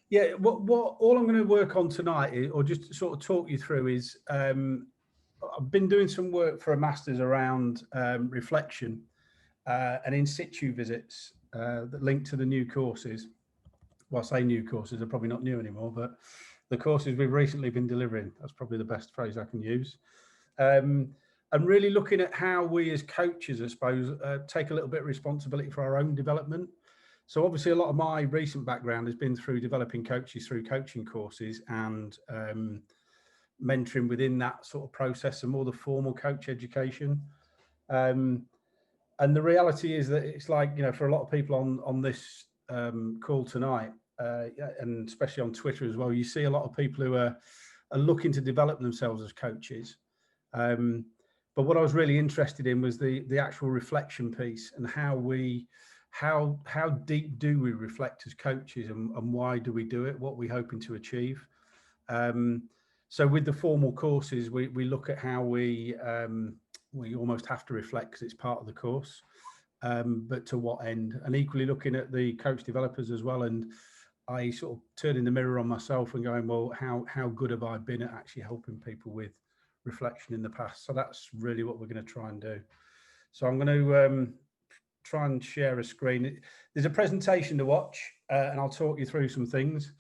Yeah, what all I'm going to work on tonight is, or just to sort of talk you through is, I've been doing some work for a master's around reflection and in situ visits that link to the new courses. Well, I say new courses, they're probably not new anymore, but the courses we've recently been delivering, that's probably the best phrase I can use. And really looking at how we as coaches, I suppose, take a little bit of responsibility for our own development. So obviously a lot of my recent background has been through developing coaches through coaching courses and mentoring within that sort of process and more the formal coach education. And the reality is that it's like, you know, for a lot of people on this call tonight, and especially on Twitter as well, you see a lot of people who are looking to develop themselves as coaches. But what I was really interested in was the actual reflection piece and how deep do we reflect as coaches, and why do we do it? What are we hoping to achieve? So with the formal courses, we look at how we almost have to reflect because it's part of the course, but to what end? And equally looking at the coach developers as well. And I sort of turning the mirror on myself and going, well, how good have I been at actually helping people with reflection in the past? So that's really what we're going to try and do. So I'm going to try and share a screen. There's a presentation to watch, and I'll talk you through some things,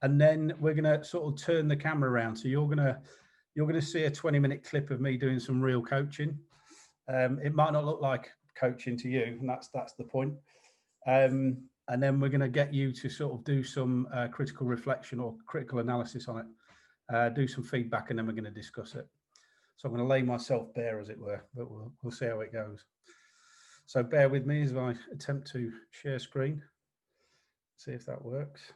and then we're going to sort of turn the camera around. So you're going to see a 20-minute clip of me doing some real coaching. It might not look like coaching to you, and that's the point. And then we're going to get you to sort of do some critical reflection or critical analysis on it, do some feedback, and then we're going to discuss it. So I'm going to lay myself bare, as it were, but we'll see how it goes. So bear with me as I attempt to share screen, see if that works.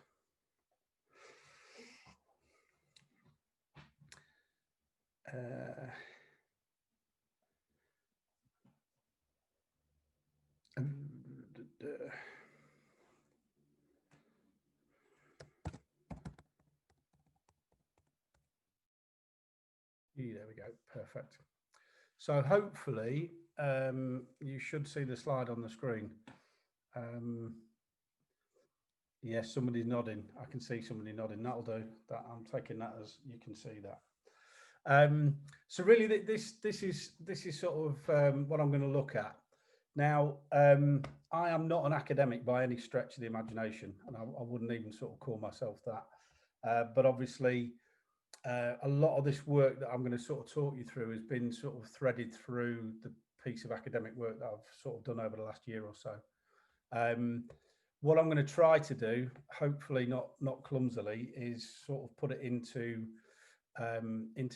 There we go, perfect. So hopefully you should see the slide on the screen. Yes, somebody's nodding. I can see somebody nodding. That'll do. That I'm taking that as you can see that. So really, this is sort of what I'm going to look at now. I am not an academic by any stretch of the imagination, and I wouldn't even sort of call myself that. But obviously, a lot of this work that I'm going to sort of talk you through has been sort of threaded through the piece of academic work that I've sort of done over the last year or so. What I'm going to try to do, hopefully not clumsily, is sort of put it into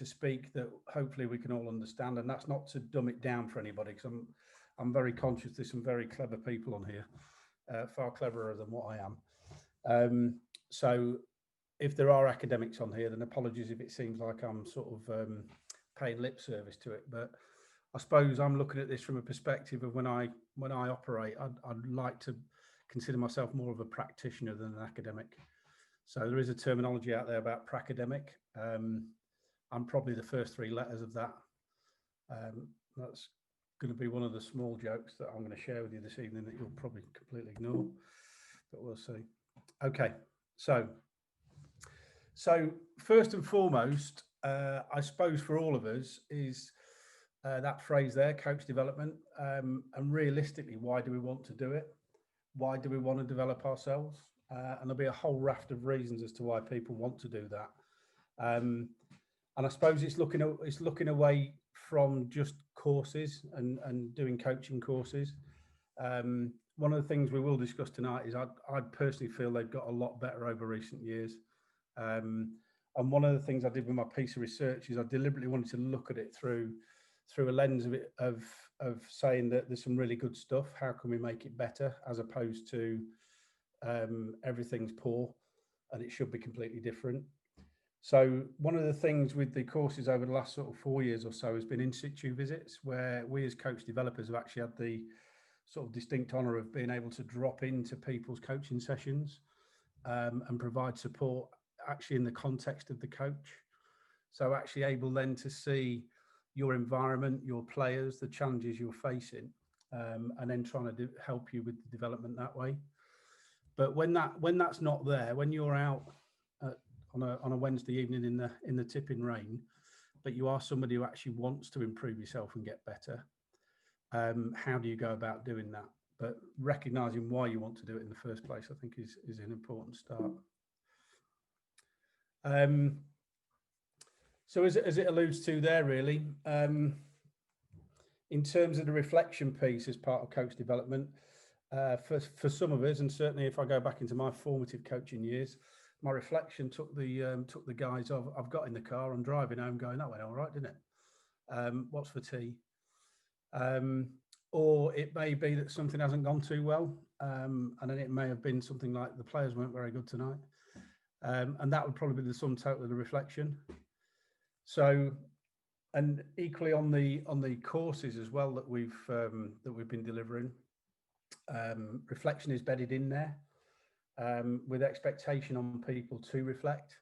speak that hopefully we can all understand. And that's not to dumb it down for anybody, because I'm very conscious there's some very clever people on here, far cleverer than what I am. So if there are academics on here, then apologies if it seems like I'm sort of paying lip service to it. But I suppose I'm looking at this from a perspective of when I operate, I'd like to consider myself more of a practitioner than an academic. So there is a terminology out there about pracademic. I'm probably the first three letters of that. That's going to be one of the small jokes that I'm going to share with you this evening that you'll probably completely ignore, but we'll see. Okay, so first and foremost, I suppose for all of us is that phrase there, coach development, and realistically, why do we want to do it? Why do we want to develop ourselves? And there'll be a whole raft of reasons as to why people want to do that. And I suppose it's looking away from just courses and doing coaching courses. One of the things we will discuss tonight is I personally feel they've got a lot better over recent years. And one of the things I did with my piece of research is I deliberately wanted to look at it through a lens of saying that there's some really good stuff. How can we make it better, as opposed to everything's poor and it should be completely different. So one of the things with the courses over the last sort of 4 years or so has been in situ visits, where we as coach developers have actually had the sort of distinct honour of being able to drop into people's coaching sessions and provide support actually in the context of the coach. So actually able then to see your environment, your players, the challenges you're facing, and then trying to help you with the development that way. But when that's not there, when you're out on a Wednesday evening in the tipping rain, but you are somebody who actually wants to improve yourself and get better, how do you go about doing that? But recognizing why you want to do it in the first place, I think, is an important start. So as it alludes to there, really, in terms of the reflection piece as part of coach development, for some of us, and certainly if I go back into my formative coaching years, my reflection took the guise of, I've got in the car, I'm driving home going, that went all right, didn't it? What's for tea? Or it may be that something hasn't gone too well, and then it may have been something like the players weren't very good tonight, and that would probably be the sum total of the reflection. So, and equally on the courses as well that we've been delivering, reflection is bedded in there, with expectation on people to reflect.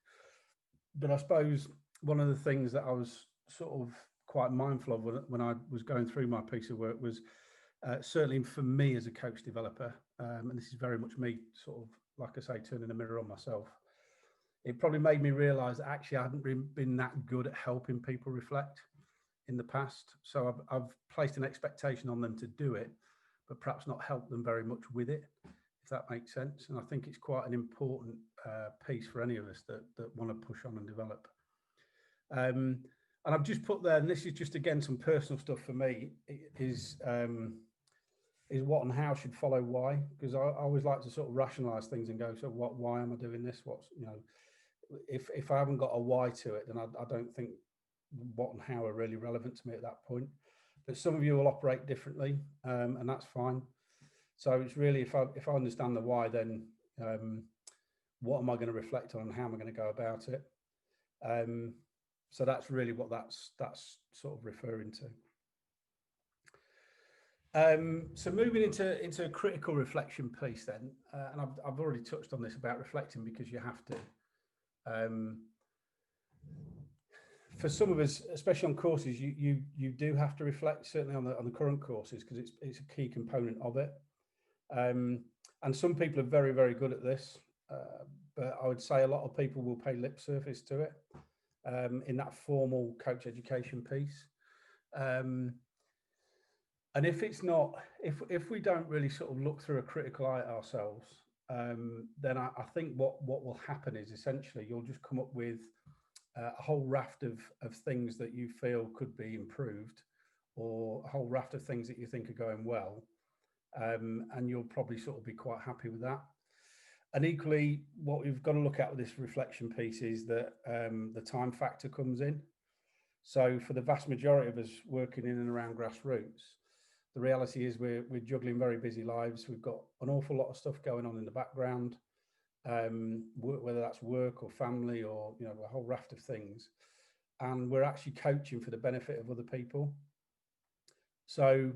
But I suppose one of the things that I was sort of quite mindful of when I was going through my piece of work was certainly for me as a coach developer, and this is very much me sort of, like I say, turning a mirror on myself. It probably made me realise that actually I hadn't really been that good at helping people reflect in the past. So I've placed an expectation on them to do it, but perhaps not help them very much with it, if that makes sense. And I think it's quite an important piece for any of us that want to push on and develop. And I've just put there, and this is just, again, some personal stuff for me, is what and how should follow why, because I always like to sort of rationalize things and go, so why am I doing this? What's, you know, if I haven't got a why to it, then I don't think what and how are really relevant to me at that point. But some of you will operate differently, and that's fine. So it's really, if I understand the why, then what am I going to reflect on and how am I going to go about it? So that's really what that's sort of referring to. So moving into a critical reflection piece then, and I've already touched on this about reflecting because you have to. For some of us, especially on courses, you do have to reflect, certainly on the current courses, because it's a key component of it. And some people are very, very good at this, but I would say a lot of people will pay lip service to it in that formal coach education piece. And if it's not, if we don't really sort of look through a critical eye at ourselves, then I think what will happen is essentially you'll just come up with a whole raft of things that you feel could be improved, or a whole raft of things that you think are going well, and you'll probably sort of be quite happy with that. And equally, what we've got to look at with this reflection piece is that the time factor comes in. So for the vast majority of us working in and around grassroots, the reality is we're juggling very busy lives. We've got an awful lot of stuff going on in the background, whether that's work or family or, you know, a whole raft of things. And we're actually coaching for the benefit of other people. So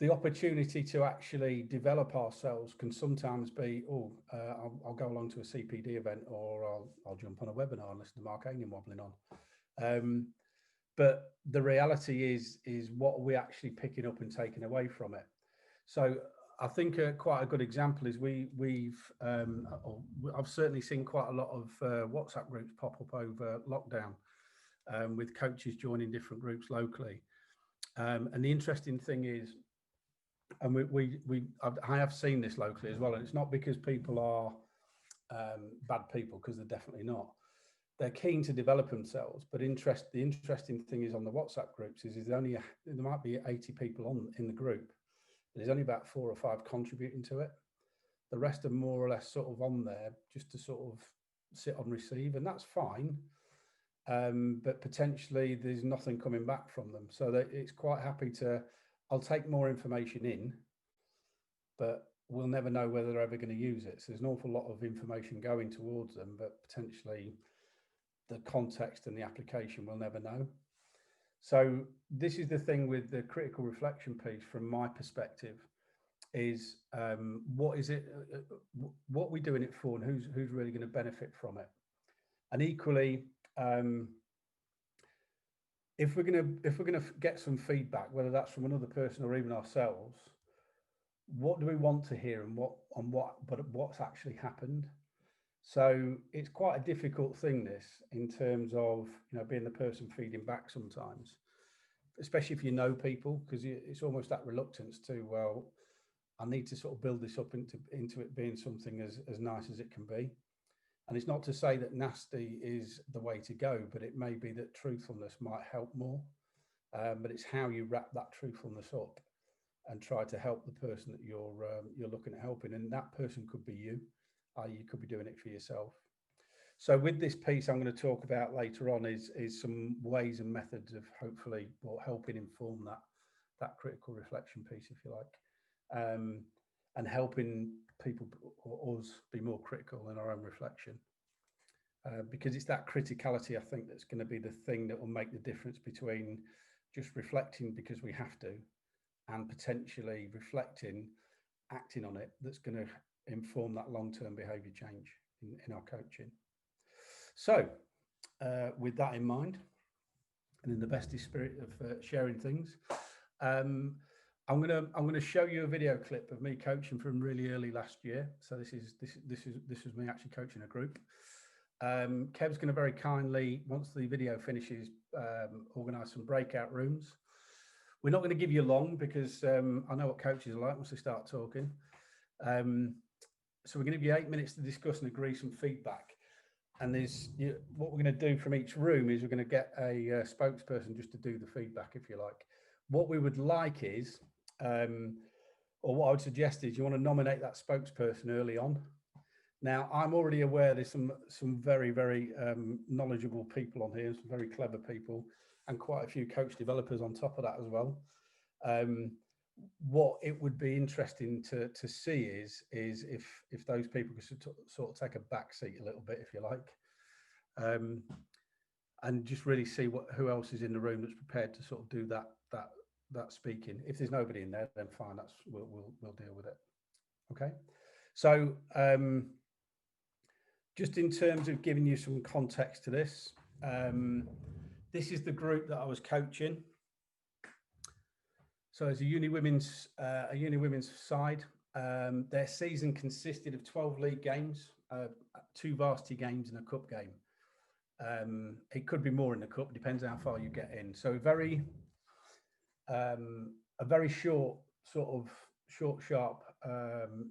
the opportunity to actually develop ourselves can sometimes be, I'll go along to a CPD event, or I'll jump on a webinar and listen to Mark Haining wabbling on. But the reality is what are we actually picking up and taking away from it? So I think quite a good example is I've certainly seen quite a lot of WhatsApp groups pop up over lockdown, with coaches joining different groups locally. And the interesting thing is, and I have seen this locally as well, and it's not because people are bad people, because they're definitely not. They're keen to develop themselves, but the interesting thing is on the WhatsApp groups is there might be 80 people in the group. There's only about 4 or 5 contributing to it. The rest are more or less sort of on there just to sort of sit on receive, and that's fine. But potentially there's nothing coming back from them. So that it's quite happy I'll take more information in, but we'll never know whether they're ever going to use it. So there's an awful lot of information going towards them, but potentially the context and the application we'll never know. So this is the thing with the critical reflection piece from my perspective is, what is it, what are we doing it for, and who's really going to benefit from it? And equally, if we're going to get some feedback, whether that's from another person or even ourselves, what do we want to hear and what's actually happened. So it's quite a difficult thing, this, in terms of, you know, being the person feeding back sometimes, especially if you know people, because it's almost that reluctance to, well, I need to sort of build this up into it being something as nice as it can be. And it's not to say that nasty is the way to go, but it may be that truthfulness might help more. But it's how you wrap that truthfulness up and try to help the person that you're looking at helping, and that person could be you. You could be doing it for yourself. So with this piece I'm going to talk about later on is some ways and methods of hopefully, or helping inform that critical reflection piece, if you like, and helping people or us be more critical in our own reflection. Because it's that criticality, I think, that's going to be the thing that will make the difference between just reflecting because we have to, and potentially reflecting, acting on it, that's going to inform that long-term behaviour change in our coaching. So with that in mind, and in the bestest spirit of sharing things, I'm gonna show you a video clip of me coaching from really early last year. So this was me actually coaching a group. Kev's going to very kindly, once the video finishes, organise some breakout rooms. We're not going to give you long, because I know what coaches are like once they start talking. So we're going to give you 8 minutes to discuss and agree some feedback. And what we're going to do from each room is we're going to get a spokesperson just to do the feedback, if you like. What we would like is, or what I would suggest is, you want to nominate that spokesperson early on. Now, I'm already aware there's some very, very knowledgeable people on here, some very clever people, and quite a few coach developers on top of that as well. What it would be interesting to see is if those people could sort of take a back seat a little bit, if you like, and just really see who else is in the room that's prepared to sort of do that speaking. If there's nobody in there, then fine, we'll deal with it. Okay, so just in terms of giving you some context to this, this is the group that I was coaching. So it's a uni women's side. Their season consisted of 12 league games, 2 varsity games, and a cup game. It could be more in the cup, depends how far you get in. So a very short, sharp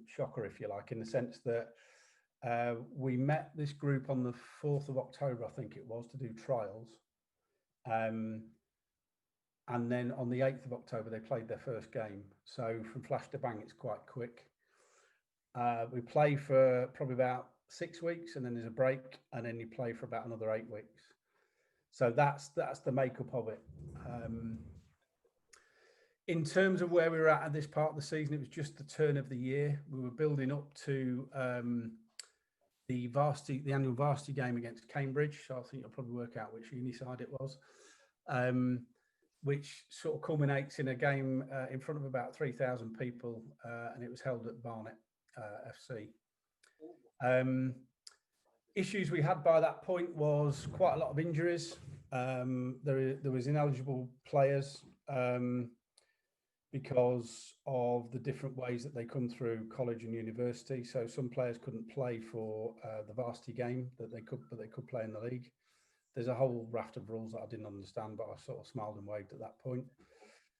shocker, if you like, in the sense that we met this group on the 4th of October, I think it was, to do trials. And then on the 8th of October, they played their first game. So from flash to bang, it's quite quick. We play for probably about 6 weeks, and then there's a break, and then you play for about another 8 weeks. So that's the makeup of it. In terms of where we were at this part of the season, it was just the turn of the year. We were building up to the annual varsity game against Cambridge. So I think you'll probably work out which uni side it was. Which sort of culminates in a game in front of about 3,000 people, and it was held at Barnet FC. Issues we had by that point was quite a lot of injuries. There was ineligible players because of the different ways that they come through college and university. So some players couldn't play for the varsity game but they could play in the league. There's a whole raft of rules that I didn't understand, but I sort of smiled and waved at that point.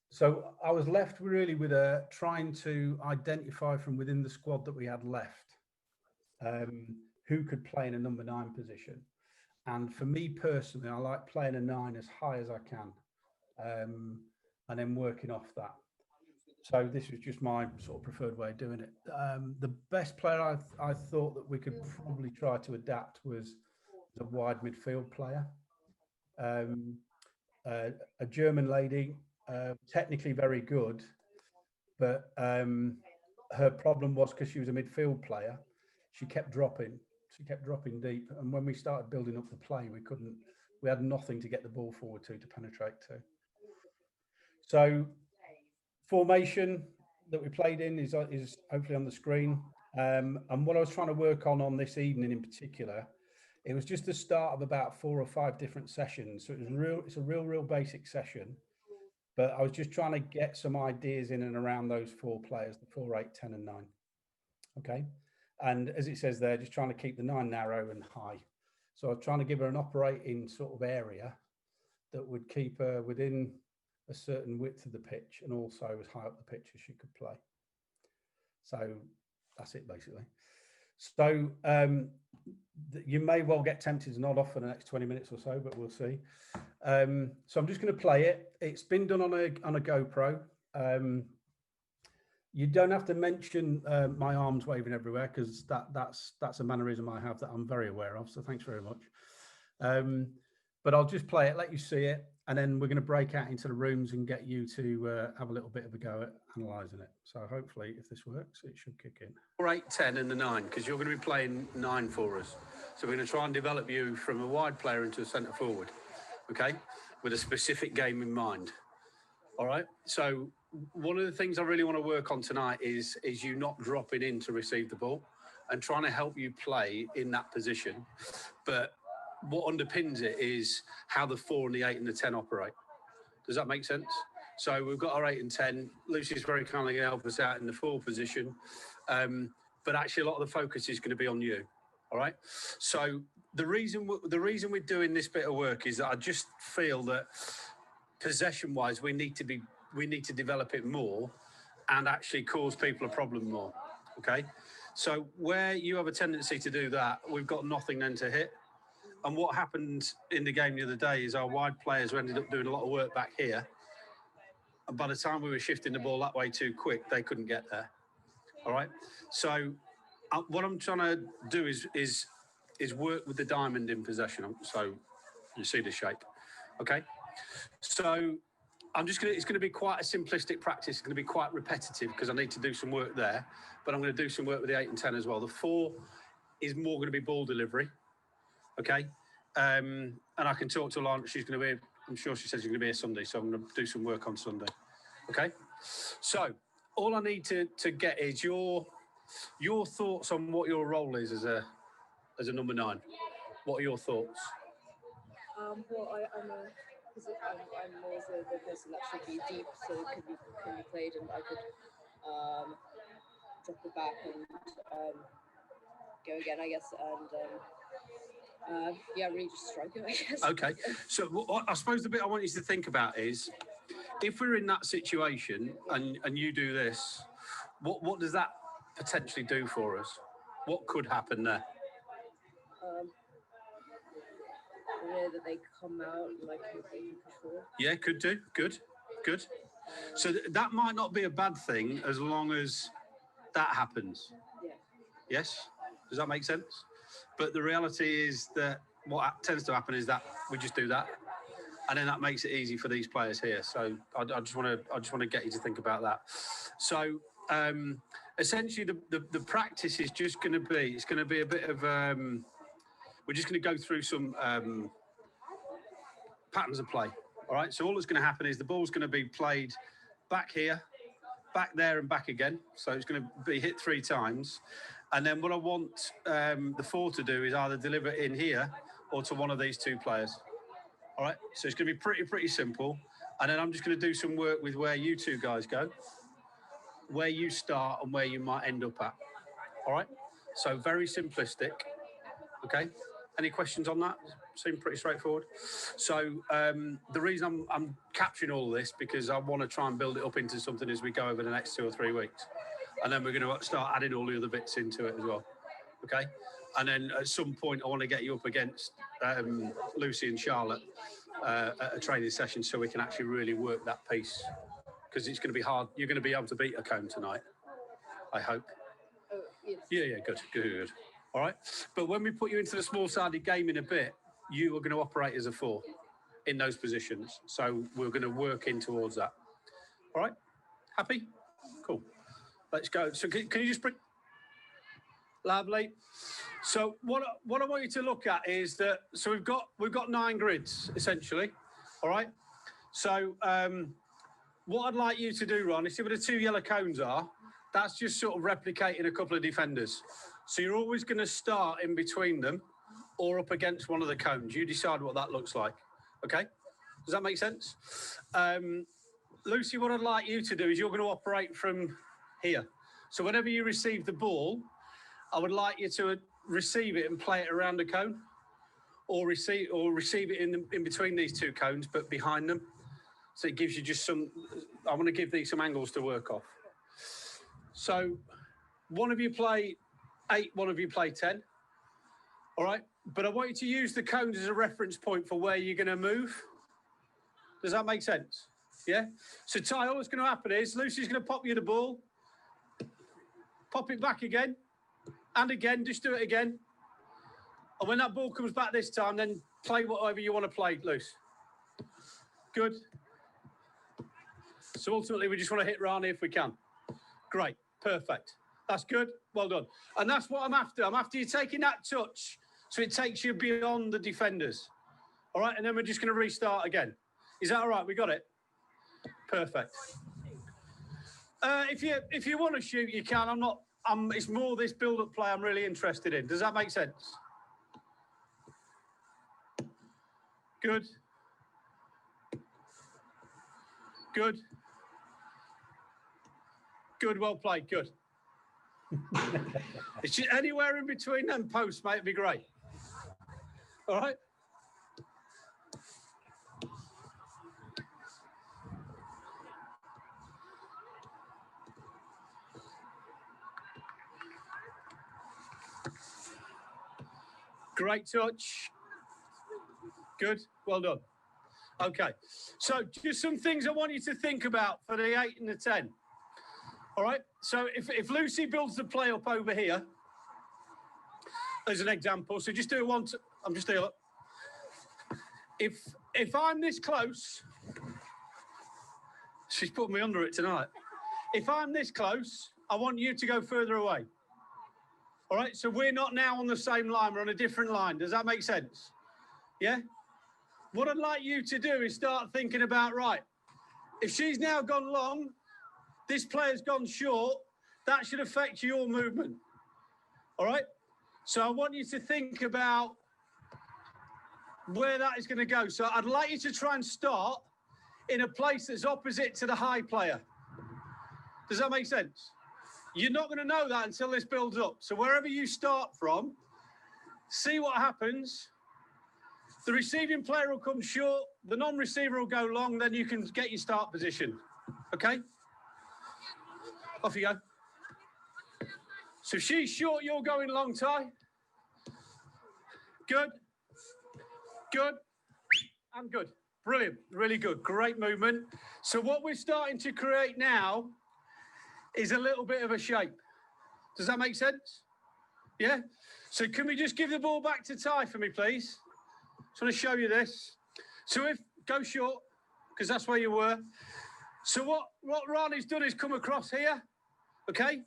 So I was left really with trying to identify from within the squad that we had left who could play in a number 9 position. And for me personally, I like playing a 9 as high as I can, and then working off that. So this was just my sort of preferred way of doing it. The best player I thought that we could probably try to adapt was a wide midfield player, a German lady, technically very good, but her problem was because she was a midfield player, she kept dropping deep, and when we started building up the play, we had nothing to get the ball forward to penetrate to. So formation that we played in is hopefully on the screen, and what I was trying to work on this evening in particular, it was just the start of about 4 or 5 different sessions. So it's a real basic session. But I was just trying to get some ideas in and around those 4 players, the 4, 8, 10 and 9. Okay. And as it says there, just trying to keep the 9 narrow and high. So I was trying to give her an operating sort of area that would keep her within a certain width of the pitch and also as high up the pitch as she could play. So that's it basically. So you may well get tempted to nod off for the next 20 minutes or so, but we'll see. So I'm just going to play it. It's been done on a GoPro. You don't have to mention my arms waving everywhere, because that's a mannerism I have that I'm very aware of. So thanks very much. But I'll just play it, let you see it, and then we're going to break out into the rooms and get you to have a little bit of a go at analysing it. So hopefully, if this works, it should kick in. 4, 8, 10 and the 9, because you're going to be playing 9 for us. So we're going to try and develop you from a wide player into a centre forward, okay, with a specific game in mind. All right. So one of the things I really want to work on tonight is you not dropping in to receive the ball and trying to help you play in that position. But what underpins it is how the 4 and the 8 and the 10 operate. Does that make sense? So we've got our 8 and 10. Lucy's very kindly going to help us out in the 4 position. But actually a lot of the focus is going to be on you. All right. So the reason we're doing this bit of work is that I just feel that possession wise, we need to develop it more and actually cause people a problem more. Okay. So where you have a tendency to do that, we've got nothing then to hit. And what happened in the game the other day is our wide players ended up doing a lot of work back here. And by the time we were shifting the ball that way too quick, they couldn't get there. All right. So what I'm trying to do is work with the diamond in possession. So you see the shape. Okay. So it's going to be quite a simplistic practice. It's going to be quite repetitive because I need to do some work there, but I'm going to do some work with the 8 and 10 as well. The 4 is more going to be ball delivery. Okay. And I can talk to Lauren. She's going to be, I'm sure she says she's going to be here Sunday. So I'm going to do some work on Sunday. Okay. So all I need to get is your thoughts on what your role is as a number 9. What are your thoughts? I'm always the person that should be deep, so it can be played, and I could drop it back and go again, I guess, and really just strike it, I guess. Okay, so I suppose the bit I want you to think about is, if we're in that situation and you do this, what does that potentially do for us? What could happen there? That they come out like they can control. Yeah, could do. Good. So that might not be a bad thing as long as that happens. Yeah. Yes? Does that make sense? But the reality is that what tends to happen is that we just do that, and then that makes it easy for these players here. So I just want to get you to think about that. So essentially, the practice is just going to be a bit of we're just going to go through some patterns of play. All right. So all that's going to happen is the ball's going to be played back here, back there, and back again. So it's going to be hit 3 times. And then what I want the 4 to do is either deliver it in here or to one of these 2 players. All right. So it's going to be pretty simple. And then I'm just going to do some work with where you 2 guys go, where you start, and where you might end up at. All right. So very simplistic. Okay. Any questions on that? Seem pretty straightforward. So the reason I'm capturing all of this, because I want to try and build it up into something as we go over the next 2 or 3 weeks. And then we're going to start adding all the other bits into it as well. Okay. And then at some point, I want to get you up against Lucy and Charlotte at a training session so we can actually really work that piece. Because it's going to be hard. You're going to be able to beat a cone tonight, I hope. Oh, yes. Yeah, good. All right. But when we put you into the small-sided game in a bit, you are going to operate as a 4 in those positions. So we're going to work in towards that. All right. Happy? Cool. Let's go. So can you just bring... Lovely. So what I want you to look at is that, so we've got 9 grids, essentially. All right. So what I'd like you to do, Ron, is see where the 2 yellow cones are. That's just sort of replicating a couple of defenders. So you're always going to start in between them or up against one of the cones. You decide what that looks like. Okay? Does that make sense? Lucy, what I'd like you to do is you're going to operate from here. So whenever you receive the ball, I would like you to receive it and play it around the cone, or receive it in between these two cones, but behind them. So it gives you just some. I want to give these some angles to work off. So one of you play 8, one of you play 10. All right, but I want you to use the cones as a reference point for where you're going to move. Does that make sense? Yeah. So Ty, all that's going to happen is Lucy's going to pop you the ball, pop it back again, and again. Just do it again. And when that ball comes back this time, then play whatever you want to play, Luce. Good. So ultimately, we just want to hit Rani if we can. Great. Perfect. That's good. Well done. And that's what I'm after. I'm after you taking that touch so it takes you beyond the defenders. All right. And then we're just going to restart again. Is that all right? We got it? Perfect. If you want to shoot, you can. It's more this build-up play I'm really interested in. Does that make sense? Good. Good. Good, well played, good. It's just anywhere in between them posts, mate, it'd be great. All right? Great touch. Good, well done. Okay, so just some things I want you to think about for the 8 and the 10. All right, so if Lucy builds the play up over here, as an example, so just do one, I'm just doing it. If I'm this close, she's put me under it tonight. If I'm this close, I want you to go further away. All right, so we're not now on the same line, we're on a different line. Does that make sense? Yeah? What I'd like you to do is start thinking about, right, if she's now gone long, this player's gone short, that should affect your movement. All right? So I want you to think about where that is going to go. So I'd like you to try and start in a place that's opposite to the high player. Does that make sense? You're not going to know that until this builds up. So wherever you start from, see what happens. The receiving player will come short, the non-receiver will go long, then you can get your start position. Okay? Off you go. So if she's short, you're going long, Ty. Good. Good. And good. Brilliant. Really good. Great movement. So what we're starting to create now is a little bit of a shape. Does that make sense? Yeah? So can we just give the ball back to Ty for me, please? Just want to show you this. So go short, because that's where you were. So what Rani's done is come across here, okay?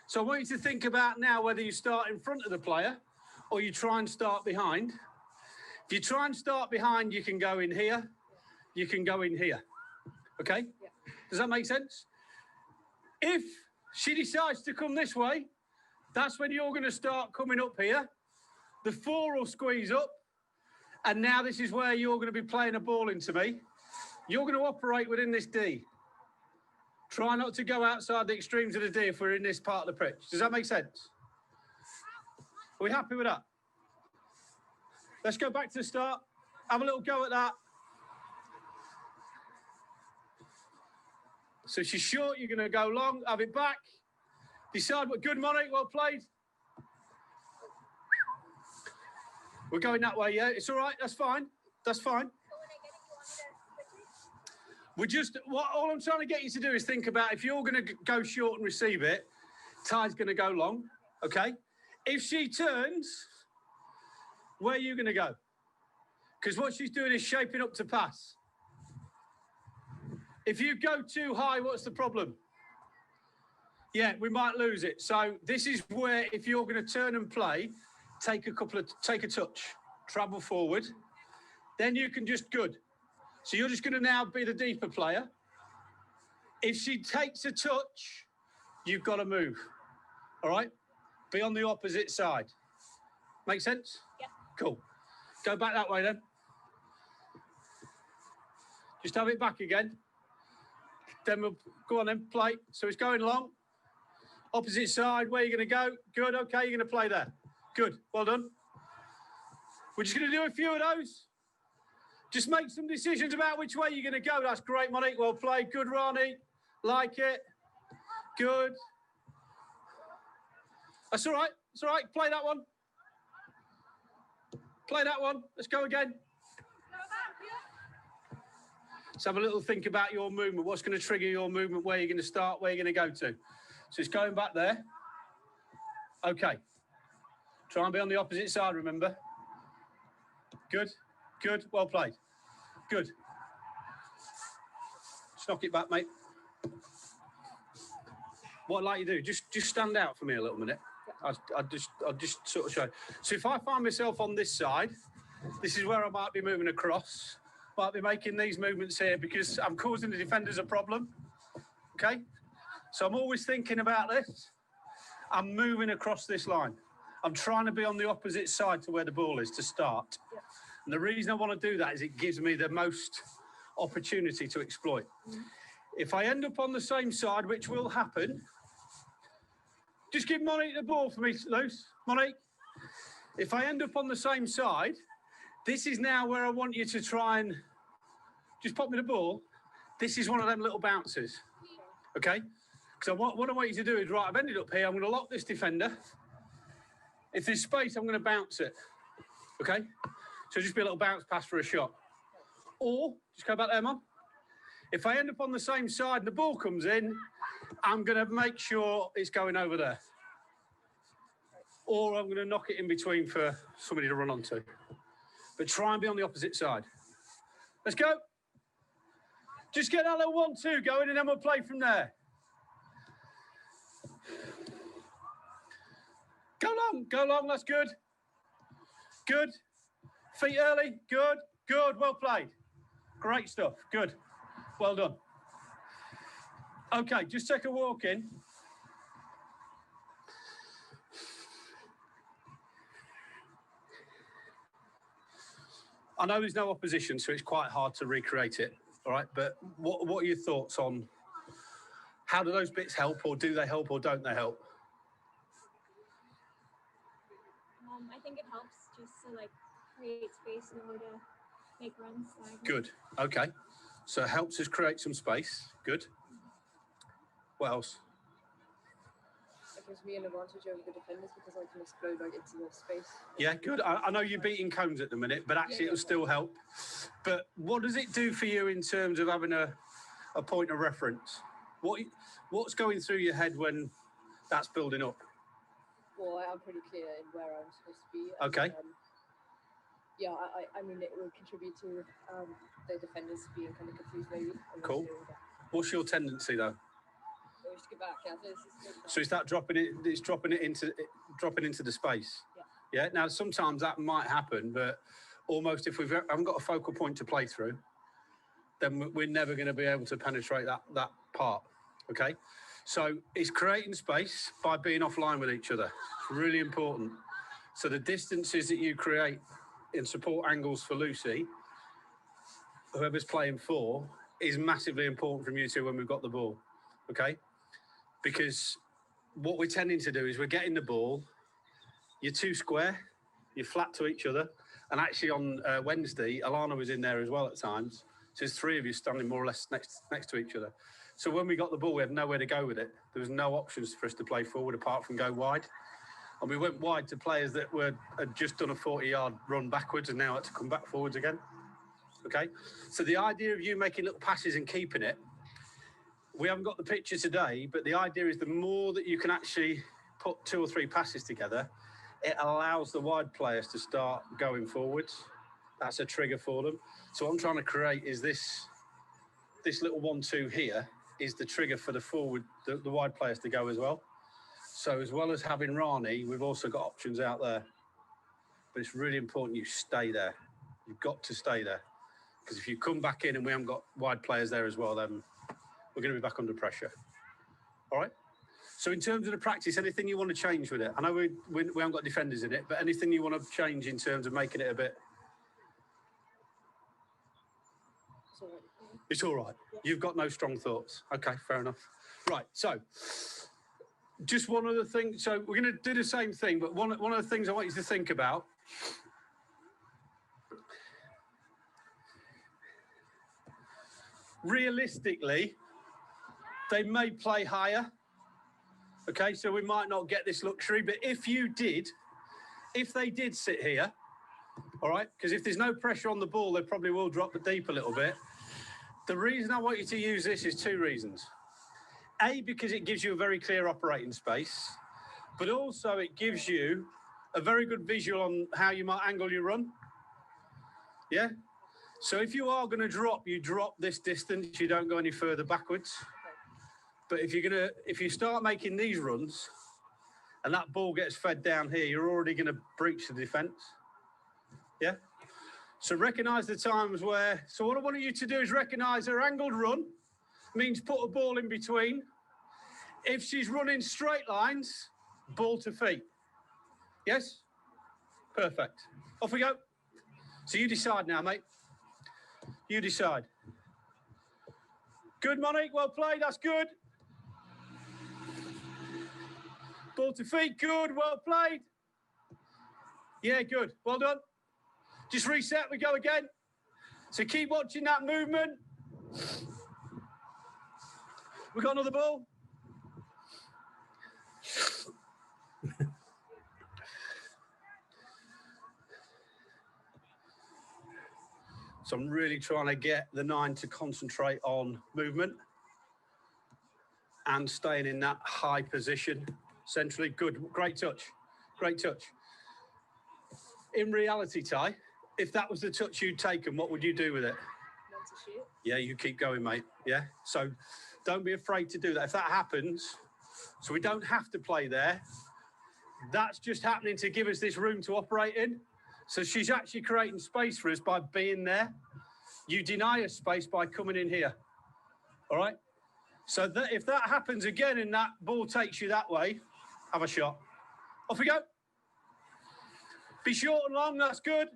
So I want you to think about now whether you start in front of the player or you try and start behind. If you try and start behind, you can go in here, you can go in here, okay? Yeah. Does that make sense? If she decides to come this way, that's when you're going to start coming up here. The 4 will squeeze up. And now this is where you're going to be playing a ball into me. You're going to operate within this D. Try not to go outside the extremes of the D if we're in this part of the pitch. Does that make sense? Are we happy with that? Let's go back to the start. Have a little go at that. So she's short, you're going to go long, have it back. Decide what, good, Monique, well played. We're going that way, yeah? It's all right, that's fine. That's fine. All I'm trying to get you to do is think about if you're going to go short and receive it, Ty's going to go long, okay? If she turns, where are you going to go? Because what she's doing is shaping up to pass. If you go too high, what's the problem? Yeah, we might lose it. So this is where if you're going to turn and play, take a touch, travel forward, then you can just good. So you're just going to now be the deeper player. If she takes a touch, you've got to move. All right? Be on the opposite side. Make sense? Yeah. Cool. Go back that way then. Just have it back again. Then we'll go on then, play. So it's going long. Opposite side, where are you going to go? Good, okay, you're going to play there. Good, well done. We're just going to do a few of those. Just make some decisions about which way you're going to go. That's great, Monique. Well played. Good, Ronnie. Like it. Good. That's all right. It's all right. Play that one. Play that one. Let's go again. Let's have a little think about your movement. What's going to trigger your movement? Where you're going to start? Where you're going to go to? So it's going back there. Okay. Try and be on the opposite side, remember. Good. Good. Well played. Good. Just knock it back, mate. What I'd like you to do, just stand out for me a little minute. I'll just sort of show. So if I find myself on this side, this is where I might be moving across. Might be making these movements here because I'm causing the defenders a problem. Okay? So I'm always thinking about this. I'm moving across this line. I'm trying to be on the opposite side to where the ball is to start. Yeah. And the reason I want to do that is it gives me the most opportunity to exploit. If I end up on the same side, which will happen, just give Monique the ball for me, Luce. Monique, if I end up on the same side, this is now where I want you to try and just pop me the ball. This is one of them little bounces, okay? Because what I want you to do is, right, I've ended up here. I'm going to lock this defender. If there's space, I'm going to bounce it, okay? So just be a little bounce pass for a shot. Or, just go back there, Mum. If I end up on the same side and the ball comes in, I'm going to make sure it's going over there. Or I'm going to knock it in between for somebody to run onto. But try and be on the opposite side. Let's go. Just get that little 1-2 going and then we'll play from there. Go long, that's good. Good. Feet early, good, good, well played. Great stuff, good. Well done. Okay, just take a walk in. I know there's no opposition, so it's quite hard to recreate it, all right? But what are your thoughts on how do those bits help, or do they help, or don't they help? I think it helps just to like create space in order to make runs. Good, okay. So it helps us create some space, good. What else? It gives me an advantage over the defenders because I can explode like into the space. Yeah, good. I know you're beating cones at the minute, but actually it'll still help. But what does it do for you in terms of having a point of reference? What's going through your head when that's building up? Well, I'm pretty clear in where I'm supposed to be. And, okay. Yeah, I mean, it will contribute to the defenders being kind of confused, maybe. Cool. What's your tendency though? Just get back, yeah. So is that dropping it? It's dropping into the space. Yeah. Yeah. Now sometimes that might happen, but almost if we haven't got a focal point to play through, then we're never going to be able to penetrate that part. Okay. So it's creating space by being offline with each other. It's really important. So the distances that you create in support angles for Lucy, whoever's playing for, is massively important from you two when we've got the ball. Okay. Because what we're tending to do is we're getting the ball, you're too square, you're flat to each other. And actually on Wednesday, Alana was in there as well at times. So there's three of you standing more or less next to each other. So when we got the ball, we had nowhere to go with it. There was no options for us to play forward apart from go wide. And we went wide to players that had just done a 40-yard run backwards and now had to come back forwards again. Okay? So the idea of you making little passes and keeping it, we haven't got the picture today, but the idea is the more that you can actually put 2 or 3 passes together, it allows the wide players to start going forwards. That's a trigger for them. So what I'm trying to create is this little 1-2 here is the trigger for the wide players to go as well. So as well as having Rani, we've also got options out there. But it's really important you stay there. You've got to stay there. Because if you come back in and we haven't got wide players there as well, then we're going to be back under pressure. All right? So in terms of the practice, anything you want to change with it? I know we haven't got defenders in it, but anything you want to change in terms of making it a bit... Sorry. It's all right. You've got no strong thoughts. Okay, fair enough. Right, so just one other thing. So we're going to do the same thing, but one of the things I want you to think about. Realistically, they may play higher. Okay, so we might not get this luxury, but if they did sit here, all right, because if there's no pressure on the ball, they probably will drop the deep a little bit. The reason I want you to use this is two reasons. A, because it gives you a very clear operating space, but also it gives you a very good visual on how you might angle your run. Yeah? So if you are going to drop, you drop this distance, you don't go any further backwards. But if you start making these runs and that ball gets fed down here, you're already going to breach the defence. Yeah? So recognise the times where, so what I want you to do is recognise her angled run, means put a ball in between. If she's running straight lines, ball to feet. Yes? Perfect. Off we go. So you decide now, mate. You decide. Good, Monique. Well played. That's good. Ball to feet. Good. Well played. Yeah, good. Well done. Just reset. We go again. So keep watching that movement. We got another ball. So I'm really trying to get the 9 to concentrate on movement and staying in that high position centrally. Good, great touch, great touch. In reality, Ty, if that was the touch you'd taken, what would you do with it? Not to shoot. Yeah, you keep going, mate. Yeah, so don't be afraid to do that. If that happens, so we don't have to play there, that's just happening to give us this room to operate in. So she's actually creating space for us by being there. You deny us space by coming in here. All right? So that if that happens again and that ball takes you that way, have a shot. Off we go. Be short and long, that's good.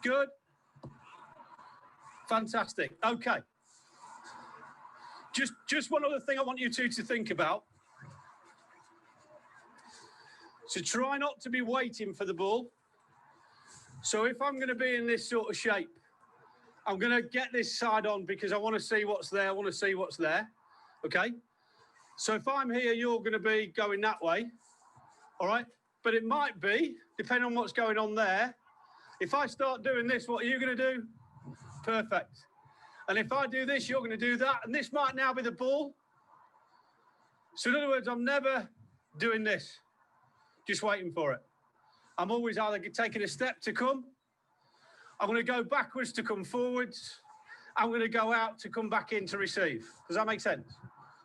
Good. Fantastic. Okay. Just one other thing I want you two to think about. So try not to be waiting for the ball. So if I'm going to be in this sort of shape, I'm going to get this side on because I want to see what's there. I want to see what's there. Okay. So if I'm here, you're going to be going that way. All right. But it might be, depending on what's going on there, if I start doing this, what are you going to do? Perfect. And if I do this, you're going to do that. And this might now be the ball. So in other words, I'm never doing this. Just waiting for it. I'm always either taking a step to come. I'm going to go backwards to come forwards. I'm going to go out to come back in to receive. Does that make sense?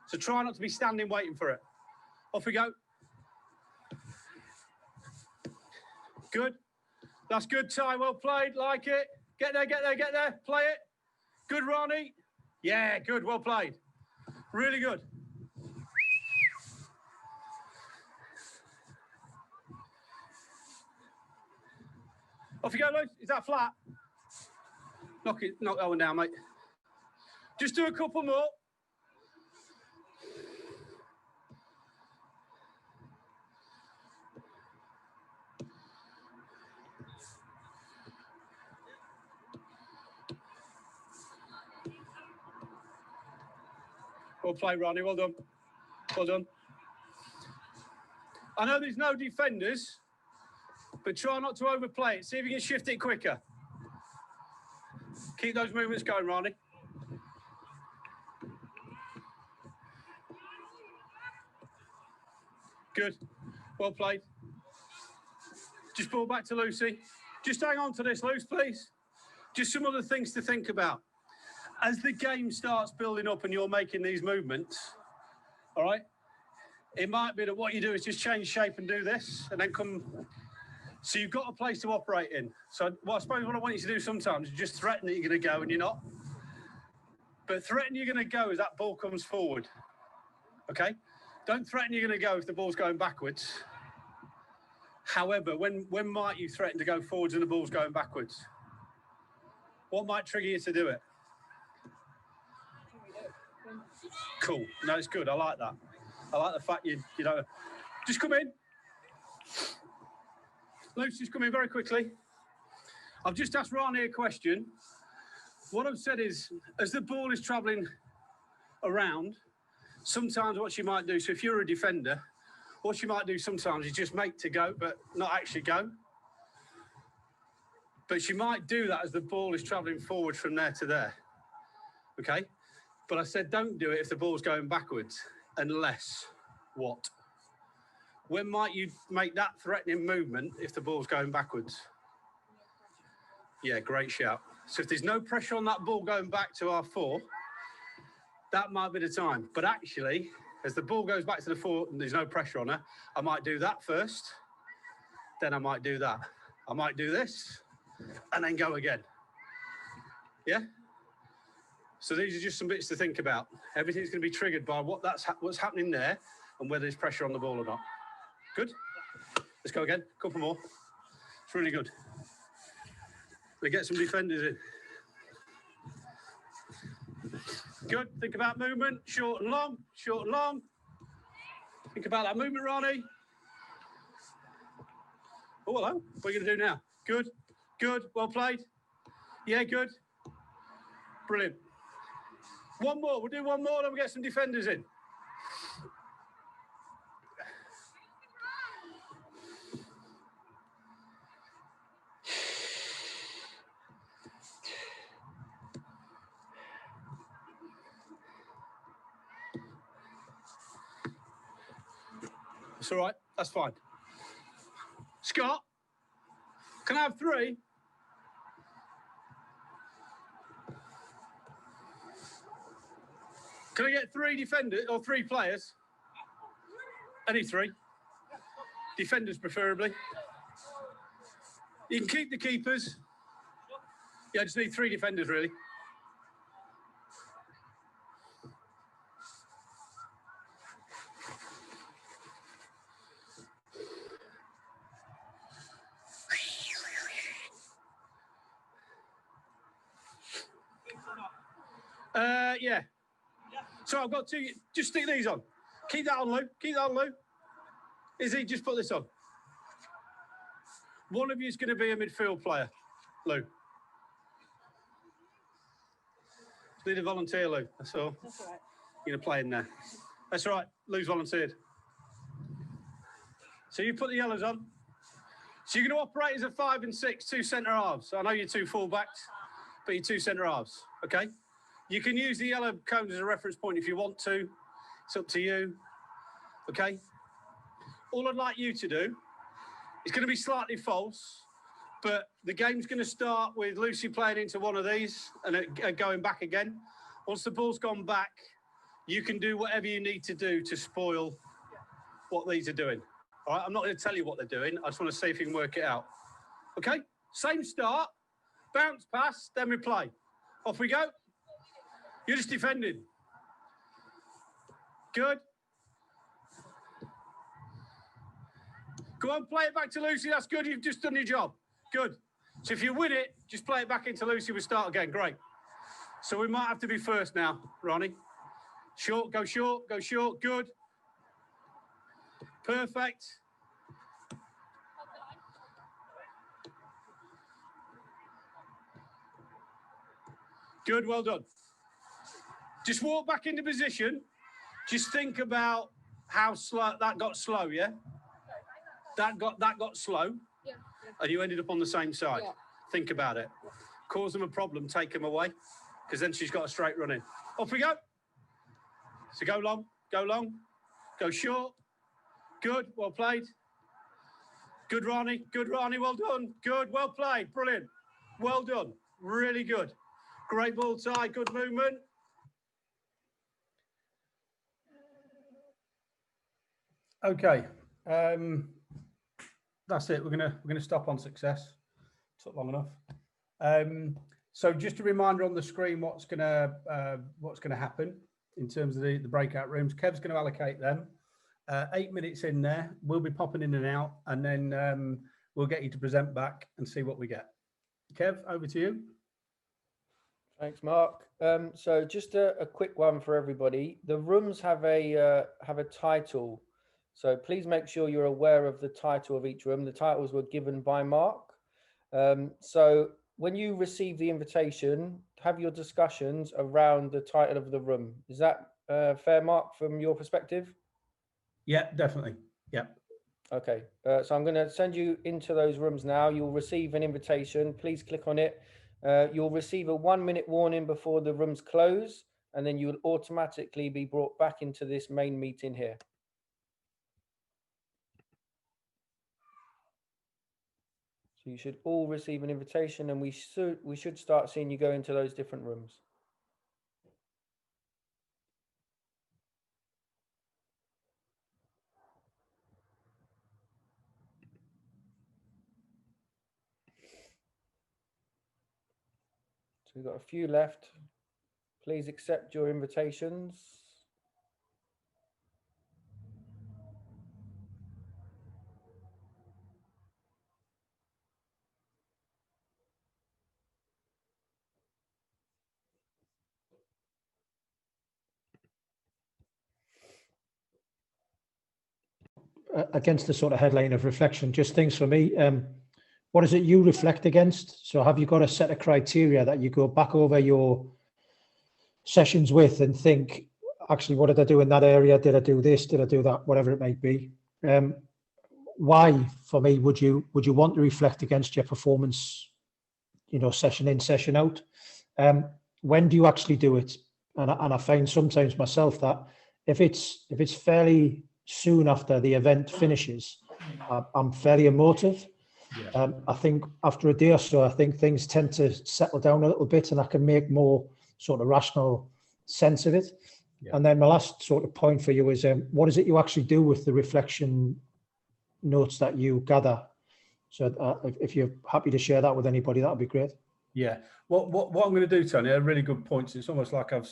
So try not to be standing waiting for it. Off we go. Good. That's good, Ty. Well played. Like it. Get there, get there, get there. Play it. Good, Ronnie. Yeah, good. Well played. Really good. Off you go, Luke. Is that flat? Knock that one down, mate. Just do a couple more. Well played, Ronnie. Well done. Well done. I know there's no defenders, but try not to overplay it. See if you can shift it quicker. Keep those movements going, Ronnie. Good. Well played. Just ball back to Lucy. Just hang on to this, Luce, please. Just some other things to think about. As the game starts building up and you're making these movements, all right, it might be that what you do is just change shape and do this and then come. So you've got a place to operate in. So I suppose what I want you to do sometimes is just threaten that you're going to go and you're not. But threaten you're going to go as that ball comes forward. Okay? Don't threaten you're going to go if the ball's going backwards. However, when might you threaten to go forwards and the ball's going backwards? What might trigger you to do it? Cool. No, it's good. I like that. I like the fact you know, just come in. Luke's just come in very quickly. I've just asked Rani a question. What I've said is, as the ball is travelling around, sometimes what you might do, so if you're a defender, what you might do sometimes is just make to go, but not actually go. But you might do that as the ball is travelling forward from there to there. Okay? But I said don't do it if the ball's going backwards, unless what? When might you make that threatening movement if the ball's going backwards? Yeah, great shout. So if there's no pressure on that ball going back to our 4, that might be the time. But actually, as the ball goes back to the 4 and there's no pressure on her, I might do that first, then I might do that. I might do this, and then go again. Yeah? So these are just some bits to think about. Everything's going to be triggered by what's happening there and whether there's pressure on the ball or not. Good? Let's go again. Couple more. It's really good. We get some defenders in. Good. Think about movement. Short and long. Short and long. Think about that movement, Rani. Oh, hello. What are you going to do now? Good. Good. Well played. Yeah, good. Brilliant. One more. We'll do one more, then we'll get some defenders in. It's all right. That's fine. Scott, can I have 3? Can I get 3 defenders or 3 players? Any 3. Defenders preferably. You can keep the keepers. Yeah, I just need 3 defenders really. Yeah. So I've got 2. Just stick these on. Keep that on, Lou. Keep that on, Lou. Izzy, just put this on. One of you is going to be a midfield player, Lou. Just need a volunteer, Lou. That's all. That's all right. You're going to play in there. That's all right. Lou's volunteered. So you put the yellows on. So you're going to operate as a 5 and 6, 2 centre halves. I know you're 2 full-backs, but you're 2 centre halves, okay? You can use the yellow cones as a reference point if you want to. It's up to you, okay? All I'd like you to do is going to be slightly false, but the game's going to start with Lucy playing into one of these and going back again. Once the ball's gone back, you can do whatever you need to do to spoil what these are doing. All right, I'm not going to tell you what they're doing. I just want to see if you can work it out. Okay, same start, bounce pass, then we play. Off we go. You're just defending. Good. Go on, play it back to Lucy. That's good. You've just done your job. Good. So if you win it, just play it back into Lucy. We'll start again. Great. So we might have to be first now, Ronnie. Short, go short, go short. Good. Perfect. Good, well done. Just walk back into position. Just think about how slow that got slow, yeah? That got slow. Yeah. And you ended up on the same side. Yeah. Think about it. Cause them a problem, take them away. Because then she's got a straight run in. Off we go. So go long, go short. Good, well played. Good, Ronnie, well done. Good, well played, brilliant. Well done, really good. Great ball tie, good movement. Okay, that's it. We're gonna stop on success. Took long enough. So just a reminder on the screen what's gonna happen in terms of the breakout rooms. Kev's going to allocate them. 8 minutes in there, we'll be popping in and out, and then we'll get you to present back and see what we get. Kev, over to you. Thanks, Mark. So just a quick one for everybody. The rooms have a title, so please make sure you're aware of the title of each room. The titles were given by Mark. So when you receive the invitation, have your discussions around the title of the room. Is that fair, Mark, from your perspective? Yeah, definitely. Yeah. Okay, so I'm going to send you into those rooms now. You'll receive an invitation. Please click on it. You'll receive a 1-minute warning before the rooms close, and then you will automatically be brought back into this main meeting here. So you should all receive an invitation, and we should start seeing you go into those different rooms. So we've got a few left. Please accept your invitations. Against the sort of headline of reflection, just things for me. What is it you reflect against? So have you got a set of criteria that you go back over your sessions with and think, actually, what did I do in that area? Did I do this? Did I do that? Whatever it may be. Why, for me, would you want to reflect against your performance, session in, session out? When do you actually do it? And I find sometimes myself that if it's fairly soon after the event finishes, I'm fairly emotive. Yeah. I think after a day or so, I think things tend to settle down a little bit, and I can make more sort of rational sense of it. Yeah. And then my last sort of point for you is, what is it you actually do with the reflection notes that you gather? So if you're happy to share that with anybody, that would be great. Yeah. What I'm going to do, Tony, are really good points. It's almost like I've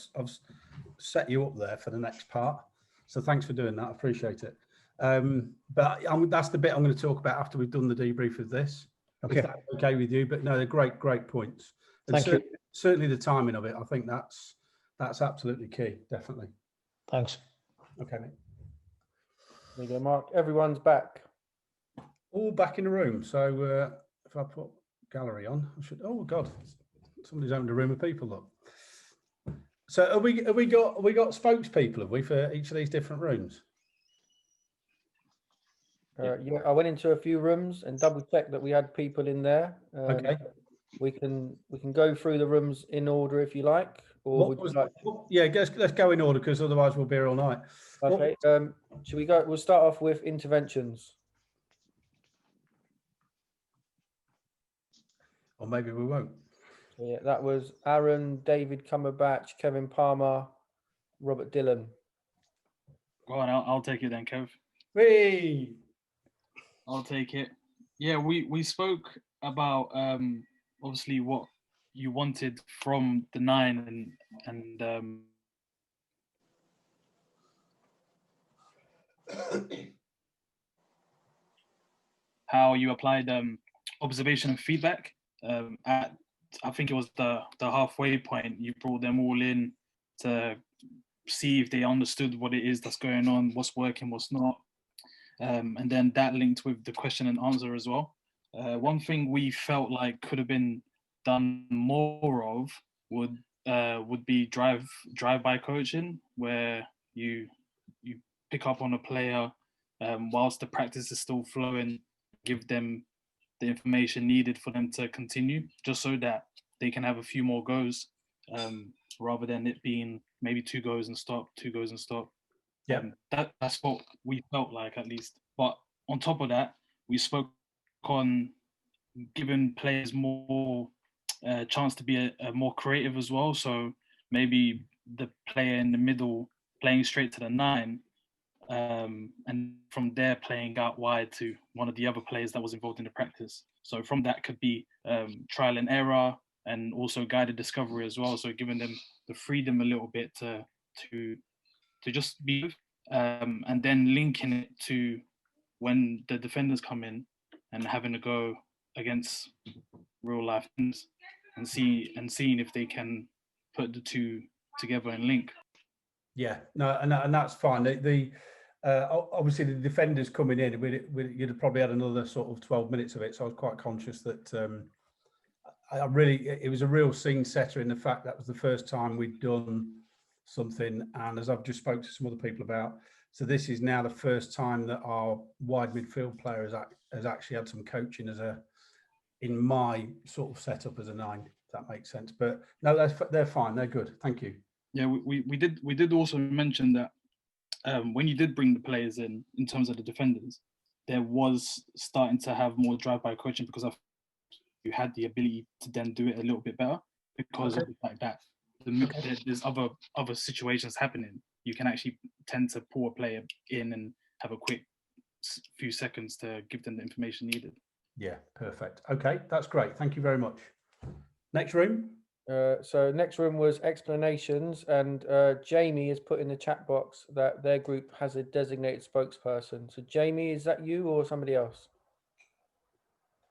set you up there for the next part. So thanks for doing that. I appreciate it. But that's the bit I'm going to talk about after we've done the debrief of this. Okay. If that's okay with you. But no, they're great points. And Thank you. Certainly the timing of it, I think that's absolutely key. Definitely. Thanks. Okay, mate. There you go, Mark. Everyone's back. All back in the room. So if I put gallery on, I should. Oh God, somebody's opened a room of people. Look. So have we got spokespeople? Have we for each of these different rooms? Yeah, I went into a few rooms and double checked that we had people in there. Okay. We can go through the rooms in order if you like, or yeah, let's go in order because otherwise we'll be here all night. Okay. Should we go? We'll start off with interventions. Or maybe we won't. Yeah, that was Aaron, David Cumberbatch, Kevin Palmer, Robert Dillon. Go on, I'll take it then, Kev. Hey. I'll take it. Yeah, we spoke about obviously what you wanted from the 9 and how you applied observation and feedback at, I think it was the halfway point. You brought them all in to see if they understood what it is that's going on, what's working, what's not. And then that linked with the question and answer as well. One thing we felt like could have been done more of would be drive-by coaching, where you pick up on a player whilst the practice is still flowing, give them the information needed for them to continue, just so that they can have a few more goes, rather than it being maybe 2 goes and stop, 2 goes and stop. Yeah, that's what we felt like, at least. But on top of that, we spoke on giving players more chance to be a more creative as well. So maybe the player in the middle playing straight to the 9, and from there playing out wide to one of the other players that was involved in the practice. So from that could be trial and error, and also guided discovery as well. So giving them the freedom a little bit to just be, and then linking it to when the defenders come in and having a go against real life things, and seeing if they can put the two together and link. Yeah, no, and that's fine. Obviously the defenders coming in, you'd have probably had another sort of 12 minutes of it. So I was quite conscious that it was a real scene setter in the fact that was the first time we'd done something. And as I've just spoke to some other people about, so this is now the first time that our wide midfield player has actually had some coaching in my sort of setup as a 9, if that makes sense. But no, they're fine. They're good. Thank you. Yeah, we did also mention that when you did bring the players in terms of the defenders, there was starting to have more drive-by coaching because you had the ability to then do it a little bit better because of the fact that there's other situations happening. You can actually tend to pull a player in and have a quick few seconds to give them the information needed. Yeah, perfect. Okay, that's great. Thank you very much. Next room. So next room was explanations, and Jamie has put in the chat box that their group has a designated spokesperson. So Jamie, is that you or somebody else?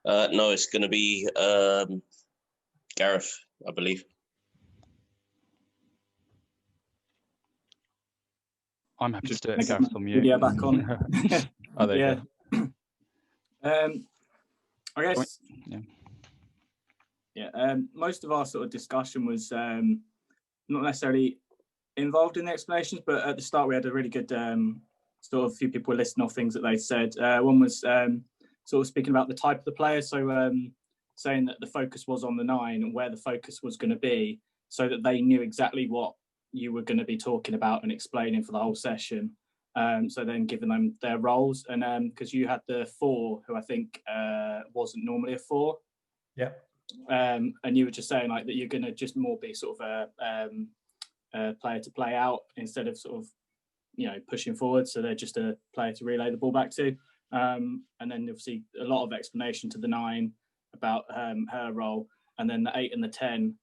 No, it's going to be Gareth, I believe. I'm happy Just to do it. Gareth's on mute. Video back on. Oh, there you go. I guess. Yeah. Yeah. Most of our sort of discussion was not necessarily involved in the explanations, but at the start we had a really good sort of few people listing off things that they said. One was sort of speaking about the type of the player, so saying that the focus was on the 9 and where the focus was going to be, so that they knew exactly what you were going to be talking about and explaining for the whole session. So then giving them their roles, and because you had the 4 who I think wasn't normally a 4. Yeah. And you were just saying like that you're going to just more be sort of a player to play out instead of sort of, you know, pushing forward. So they're just a player to relay the ball back to. And then obviously a lot of explanation to the 9 about her role, and then the 8 and the 10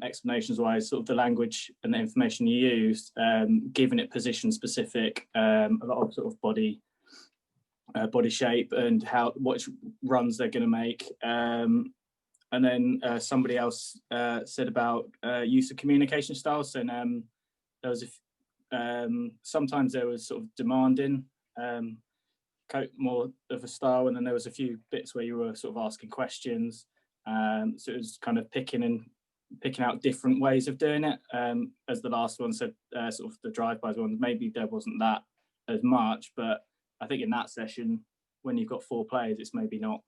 explanations wise, sort of the language and the information you used, giving it position specific, a lot of sort of body shape and what runs they're going to make. And then somebody else said about use of communication styles. So there was sometimes there was sort of demanding, more of a style, and then there was a few bits where you were sort of asking questions. So it was kind of picking out different ways of doing it. As the last one said, sort of the drive-bys ones, maybe there wasn't that as much, but I think in that session, when you've got 4 players, it's maybe not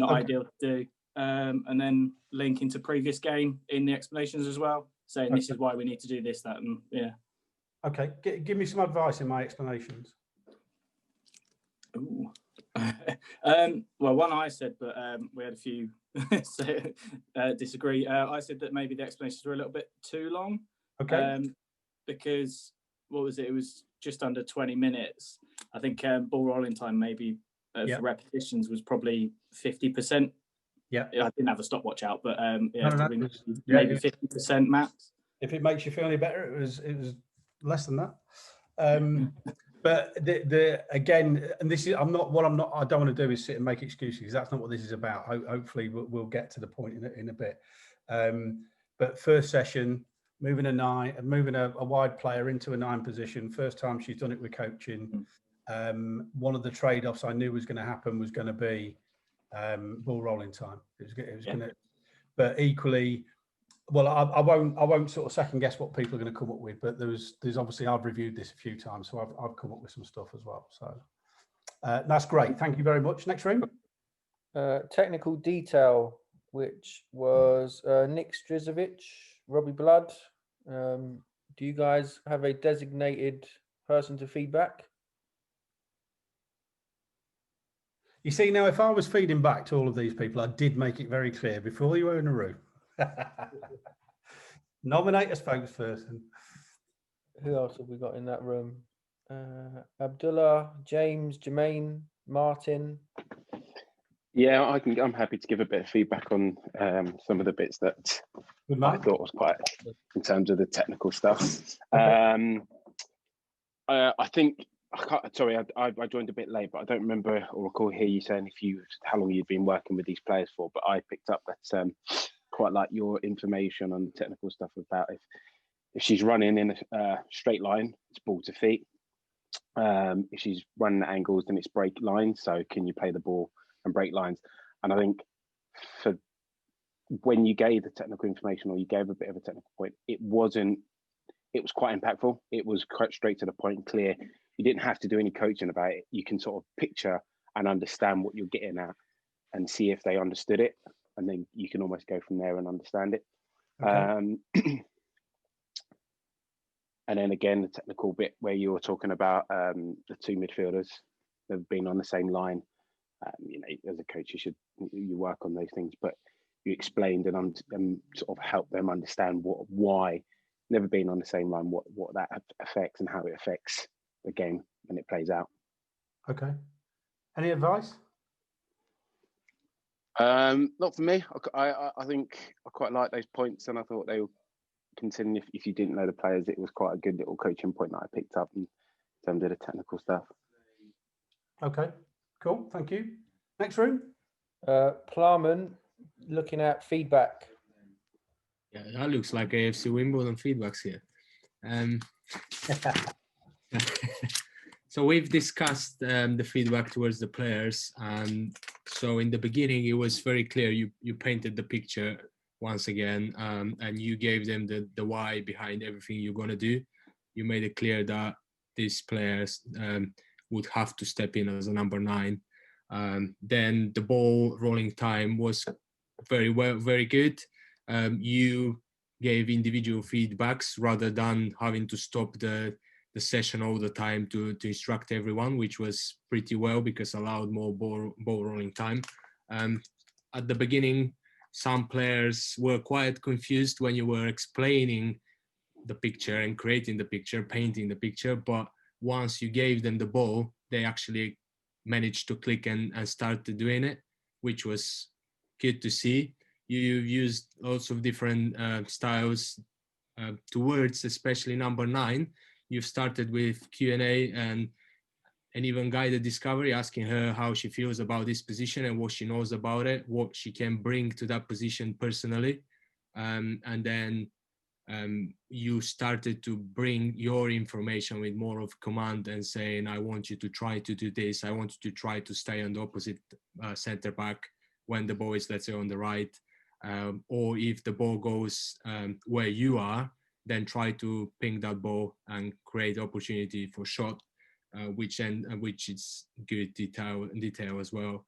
okay. Ideal to do. And then linking to previous game in the explanations as well, saying this is why we need to do this, that, and yeah. Okay, give me some advice in my explanations. Ooh. Well, one I said, but we had a few disagree. I said that maybe the explanations were a little bit too long. Okay. Because what was it? It was just under 20 minutes. I think ball rolling time maybe for repetitions was probably 50%. Yeah, I didn't have a stopwatch out, but maybe 50% max. If it makes you feel any better, it was less than that. But again, and this is I don't want to do is sit and make excuses, because that's not what this is about. Hopefully we'll get to the point in a bit. But first session, moving a wide player into a 9 position. First time she's done it with coaching. One of the trade-offs I knew was going to happen was going to be ball rolling time. It was going to, but equally, well, I won't sort of second guess what people are going to come up with. But there's obviously I've reviewed this a few times, so I've come up with some stuff as well. So that's great. Thank you very much. Next room. Technical detail, which was Nick Strizovic, Robbie Blood. Do you guys have a designated person to feedback? You see, now, if I was feeding back to all of these people, I did make it very clear before you were in the room. Nominate a spokesperson. Who else have we got in that room? Abdullah, James, Jermaine, Martin. Yeah, I'm happy to give a bit of feedback on some of the bits that I thought was quite in terms of the technical stuff. Okay. I think sorry, I joined a bit late, but I don't remember or recall hear you saying how long you'd been working with these players for. But I picked up that quite like your information on the technical stuff about if she's running in a straight line, it's ball to feet. If she's running at angles, then it's break lines. So can you play the ball and break lines? And I think for when you gave the technical information or you gave a bit of a technical point, it was quite impactful. It was quite straight to the point, clear. You didn't have to do any coaching about it. You can sort of picture and understand what you're getting at and see if they understood it. And then you can almost go from there and understand it. Okay. And then again, the technical bit where you were talking about the two midfielders that have been on the same line. As a coach, you work on those things, but you explained and sort of help them understand why never being on the same line, what that affects and how it affects the game when it plays out. Okay. Any advice? Not for me. I think I quite like those points, and I thought they were considering if you didn't know the players, it was quite a good little coaching point that I picked up in terms of the technical stuff. Okay, cool. Thank you. Next room. Plarman, looking at feedback. Yeah, that looks like AFC Wimbledon Feedbacks here. So we've discussed the feedback towards the players. So in the beginning, it was very clear. You painted the picture once again, and you gave them the why behind everything you're going to do. You made it clear that these players would have to step in as a number 9. Then the ball rolling time was very good. You gave individual feedbacks rather than having to stop the session all the time to instruct everyone, which was pretty well because allowed more ball rolling time. At the beginning, some players were quite confused when you were explaining the picture and creating the picture, painting the picture, but once you gave them the ball, they actually managed to click and started doing it, which was good to see. You've used lots of different styles towards, especially number 9. You've started with Q&A and even guided discovery, asking her how she feels about this position and what she knows about it, what she can bring to that position personally. And then you started to bring your information with more of command and saying, I want you to try to do this. I want you to try to stay on the opposite center back when the ball is, let's say, on the right. Or if the ball goes where you are, then try to ping that ball and create opportunity for shot, which is good detail as well.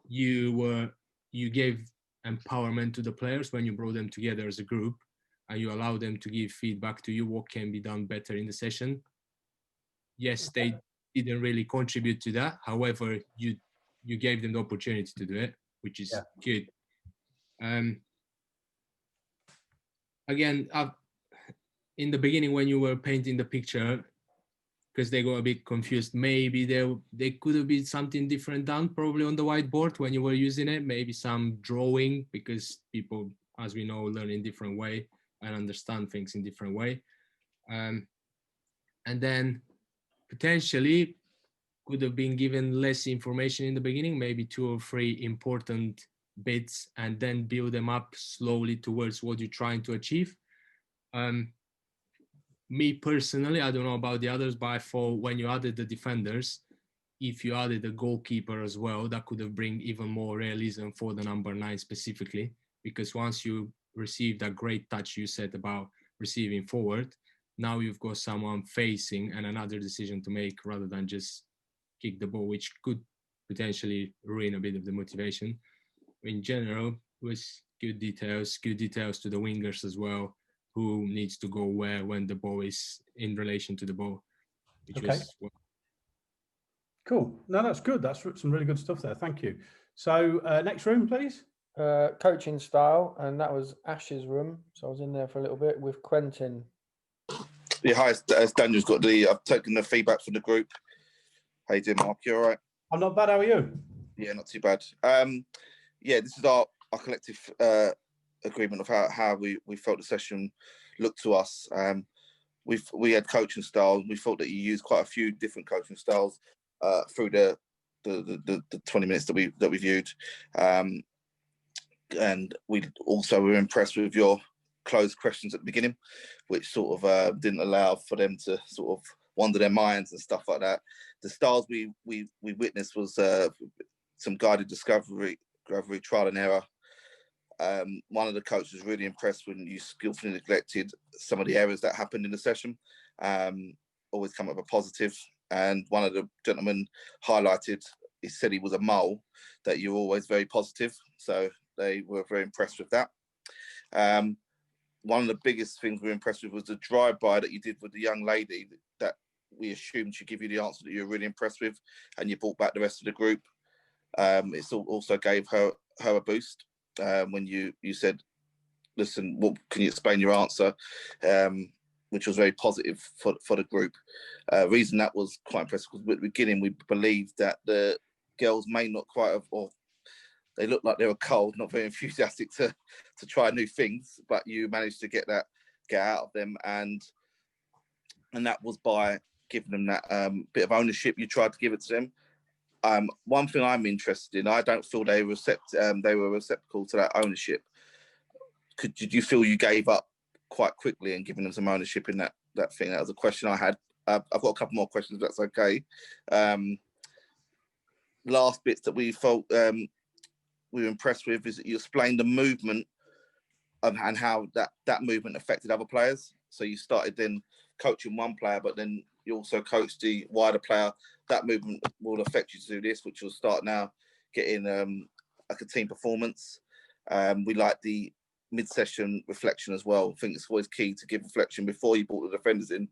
You gave empowerment to the players when you brought them together as a group, and you allow them to give feedback to you what can be done better in the session. Yes, they didn't really contribute to that. However, you gave them the opportunity to do it, which is good. Again, in the beginning when you were painting the picture, because they got a bit confused, maybe there could have been something different done probably on the whiteboard when you were using it, maybe some drawing, because people, as we know, learn in different way and understand things in different way. And then potentially could have been given less information in the beginning, maybe 2 or 3 important bits, and then build them up slowly towards what you're trying to achieve. Me personally, I don't know about the others, but I thought when you added the defenders, if you added the goalkeeper as well, that could have bring even more realism for the number 9 specifically, because once you receive that great touch you said about receiving forward, now you've got someone facing and another decision to make rather than just kick the ball, which could potentially ruin a bit of the motivation. In general, it was good details to the wingers as well, who needs to go where when the ball is in relation to the ball, which was cool. No, that's good. That's some really good stuff there. Thank you. So next room, please. Coaching style, and that was Ash's room. So I was in there for a little bit with Quentin. Yeah, hi, it's Daniel's got I've taken the feedback from the group. How you doing, Mark? You all right? I'm not bad. How are you? Yeah, not too bad. Yeah, this is our collective agreement of how we felt the session looked to us. we had coaching styles. We thought that you used quite a few different coaching styles through the 20 minutes that we viewed, and we also were impressed with your closed questions at the beginning, which sort of didn't allow for them to sort of wander their minds and stuff like that. The styles we witnessed was some guided discovery, trial and error. One of the coaches was really impressed when you skillfully neglected some of the errors that happened in the session. Always come up with a positive. And one of the gentlemen highlighted, he said he was a mole, that you're always very positive. So they were very impressed with that. One of the biggest things we were impressed with was the drive-by that you did with the young lady that we assumed should give you the answer that you were really impressed with, and you brought back the rest of the group. It also gave her a boost when you said, listen, what can you explain your answer? Which was very positive for the group. Reason that was quite impressive was at the beginning we believed that the girls may not quite have, or they looked like they were cold, not very enthusiastic to try new things, but you managed to get out of them, and that was by giving them that bit of ownership. You tried to give it to them. One thing I'm interested in, I don't feel they were receptacle to that ownership. Did you feel you gave up quite quickly and giving them some ownership in that thing? That was a question I had. I've got a couple more questions, if that's okay. Last bits that we felt we were impressed with is that you explained the movement and how that movement affected other players. So you started then coaching one player, but then you also coached the wider player. That movement will affect you to do this, which will start now getting like a team performance. We like the mid-session reflection as well. I think it's always key to give reflection before you brought the defenders in.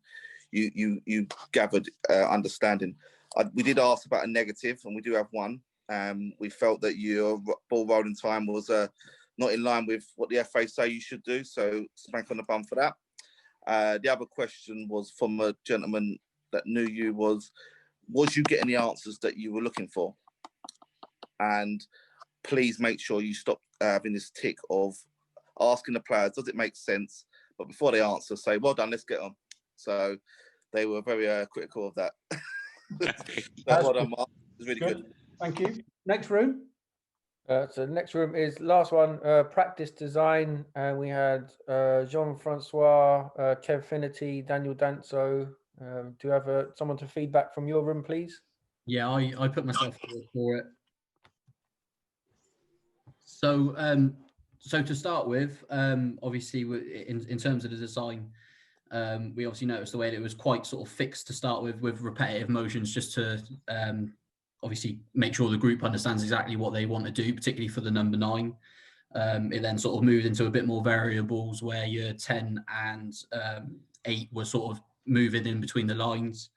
You gathered understanding. We did ask about a negative, and we do have one. We felt that your ball rolling time was not in line with what the FA say you should do, so smack on the bum for that. The other question was from a gentleman that knew you was you getting the answers that you were looking for? And please make sure you stop having this tick of asking the players, does it make sense? But before they answer, say, well done, let's get on. So they were very critical of that. Well done, Mark. It was really good. Thank you. Next room. So the next room is last one, practice design. And we had Jean-Francois, Kev Finity, Daniel Danso. Do you have someone to feedback from your room, please? Yeah, I put myself forward for it. So to start with, obviously in terms of the design, we obviously noticed the way that it was quite sort of fixed to start with repetitive motions, just to obviously make sure the group understands exactly what they want to do, particularly for the number 9. It then sort of moved into a bit more variables where your 10 and 8 were sort of moving in between the lines.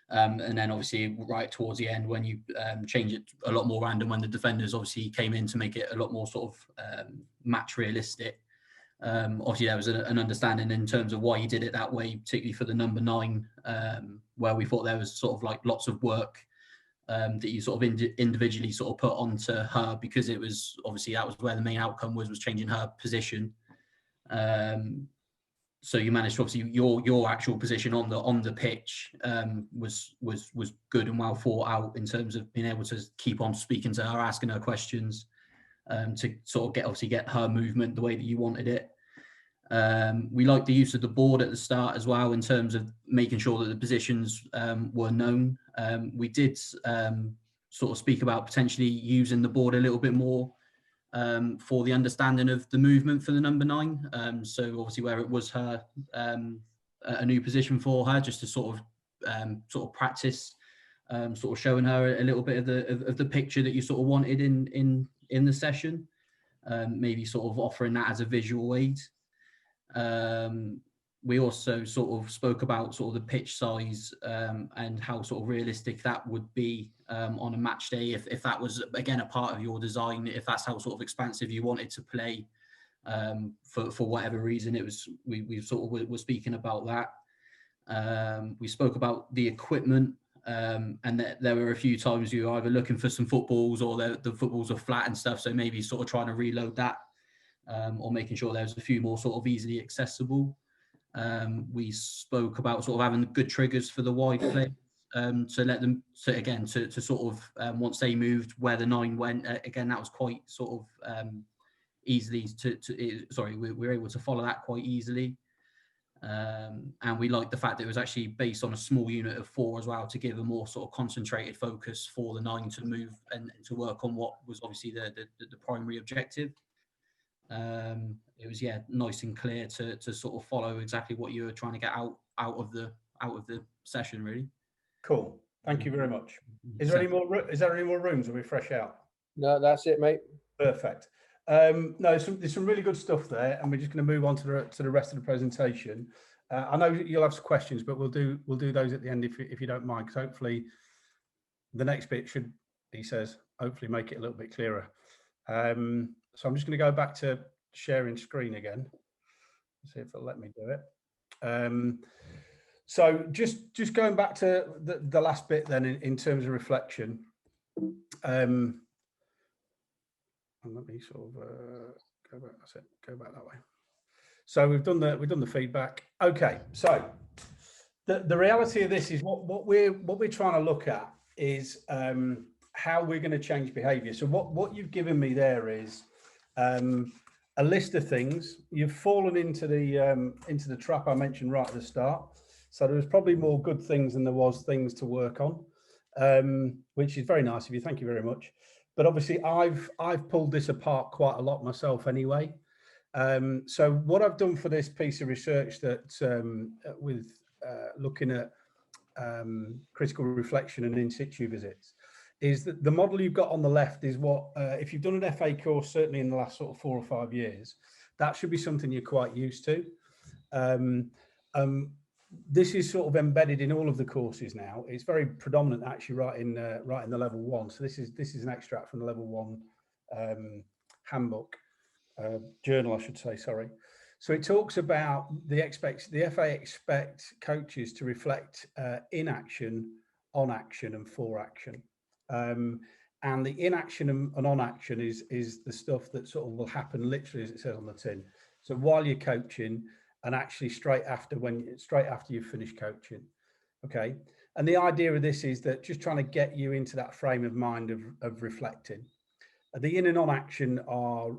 And then obviously right towards the end when you change it a lot more random, when the defenders obviously came in to make it a lot more sort of match realistic. Obviously there was an understanding in terms of why you did it that way, particularly for the number 9, where we thought there was sort of like lots of work that you sort of individually sort of put onto her, because it was obviously that was where the main outcome was changing her position. So you managed to obviously your actual position on the pitch was good and well thought out in terms of being able to keep on speaking to her, asking her questions, to sort of get her movement the way that you wanted it. We liked the use of the board at the start as well, in terms of making sure that the positions were known. We did sort of speak about potentially using the board a little bit more for the understanding of the movement for the number 9. So obviously where it was her a new position for her, just to sort of practice, sort of showing her a little bit of the picture that you sort of wanted in the session, maybe sort of offering that as a visual aid. We also sort of spoke about sort of the pitch size and how sort of realistic that would be on a match day, if that was again a part of your design, if that's how sort of expansive you wanted to play, for whatever reason. It was we sort of were speaking about that. We spoke about the equipment, and there were a few times you were either looking for some footballs or the footballs are flat and stuff, so maybe sort of trying to reload that, or making sure there's a few more sort of easily accessible. We spoke about sort of having good triggers for the wide players, to let them, to sort of, once they moved where the 9 went, again, that was quite sort of easily we were able to follow that quite easily. And we liked the fact that it was actually based on a small unit of 4 as well, to give a more sort of concentrated focus for the 9 to move and to work on what was obviously the primary objective. It was nice and clear to sort of follow exactly what you were trying to get out of the session, really. Cool. Thank you very much. Is there any more rooms that we fresh out? No, that's it, mate. Perfect. No, there's some really good stuff there, and we're just going to move on to the rest of the presentation. I know you'll have some questions, but we'll do those at the end if you don't mind, because hopefully the next bit should, he says, hopefully make it a little bit clearer. So I'm just going to go back to sharing screen again. See if it'll let me do it. So just going back to the last bit then in terms of reflection. And let me sort of go back. That's it. Go back that way. So we've done the feedback. Okay. So the reality of this is what we're trying to look at is how we're going to change behaviour. So what you've given me there is a list of things. You've fallen into the trap I mentioned right at the start. So there was probably more good things than there was things to work on, which is very nice of you. Thank you very much. But obviously, I've pulled this apart quite a lot myself anyway. So what I've done for this piece of research that with looking at critical reflection and in situ visits is that the model you've got on the left is what, if you've done an FA course, certainly in the last sort of 4 or 5 years, that should be something you're quite used to. This is sort of embedded in all of the courses now. It's very predominant actually right in the level 1. So this is an extract from the level 1 handbook, journal, I should say, sorry. So it talks about the FA expect coaches to reflect in action, on action and for action. And the inaction and on action is the stuff that sort of will happen literally as it says on the tin. So while you're coaching, and actually straight after you've finished coaching. Okay. And the idea of this is that just trying to get you into that frame of mind of reflecting. The in and on action are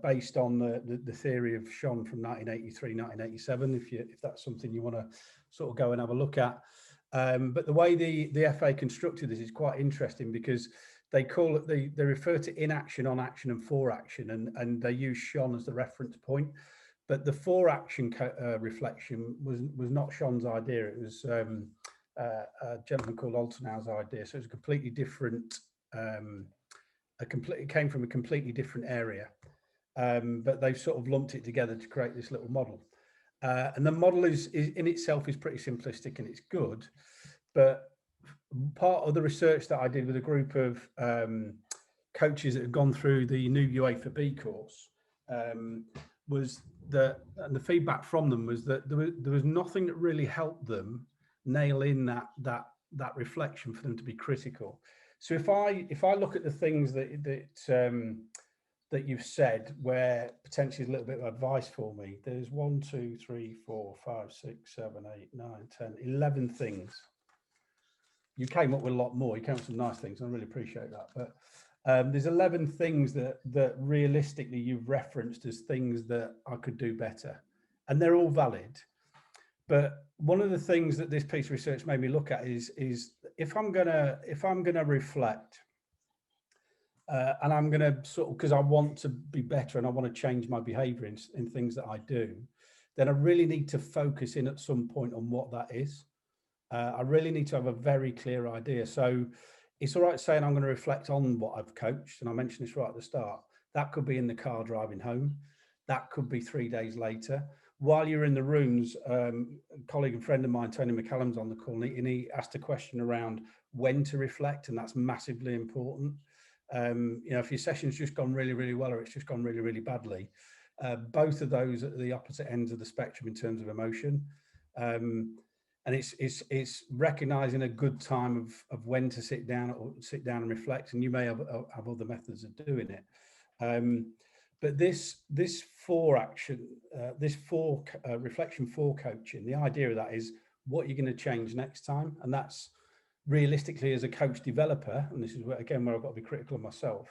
based on the theory of Sean from 1983, 1987, if that's something you want to sort of go and have a look at. But the way the FA constructed this is quite interesting because they call it, they refer to inaction, on action and for action, and they use Sean as the reference point. But the for action reflection was not Sean's idea. It was a gentleman called Altonau's idea. So it was a completely different, it came from a completely different area. But they've sort of lumped it together to create this little model. And the model is in itself is pretty simplistic and it's good. But part of the research that I did with a group of coaches that had gone through the new UEFA B course was that, and the feedback from them was that there was nothing that really helped them nail in that reflection for them to be critical. So if I look at the things that you've said where potentially is a little bit of advice for me, there's 1, 2, 3, 4, 5, 6, 7, 8, 9, 10, 11 things. You came up with a lot more. You came up with some nice things. I really appreciate that. But there's 11 things that realistically you've referenced as things that I could do better, and they're all valid. But one of the things that this piece of research made me look at is if I'm gonna reflect, and I'm gonna sort of, because I want to be better and I want to change my behaviour in things that I do, then I really need to focus in at some point on what that is. I really need to have a very clear idea. So it's all right saying I'm going to reflect on what I've coached, and I mentioned this right at the start. That could be in the car driving home. That could be 3 days later. While you're in the rooms, a colleague and friend of mine, Tony McCallum's on the call, and he asked a question around when to reflect, and that's massively important. You know, if your session's just gone really, really well, or it's just gone really, really badly, both of those are the opposite ends of the spectrum in terms of emotion. And it's recognizing a good time of when to sit down and reflect, and you may have other methods of doing it. But this reflection for coaching, the idea of that is what you're going to change next time. And that's realistically as a coach developer, and this is where, again, where I've got to be critical of myself.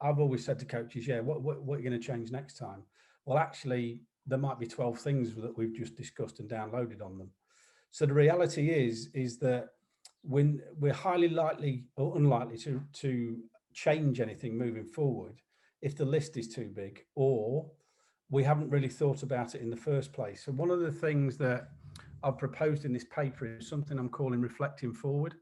I've always said to coaches, yeah, what are you going to change next time? Well, actually, there might be 12 things that we've just discussed and downloaded on them. So the reality is that when we're highly likely or unlikely to change anything moving forward if the list is too big or we haven't really thought about it in the first place. So one of the things that I've proposed in this paper is something I'm calling reflecting forward.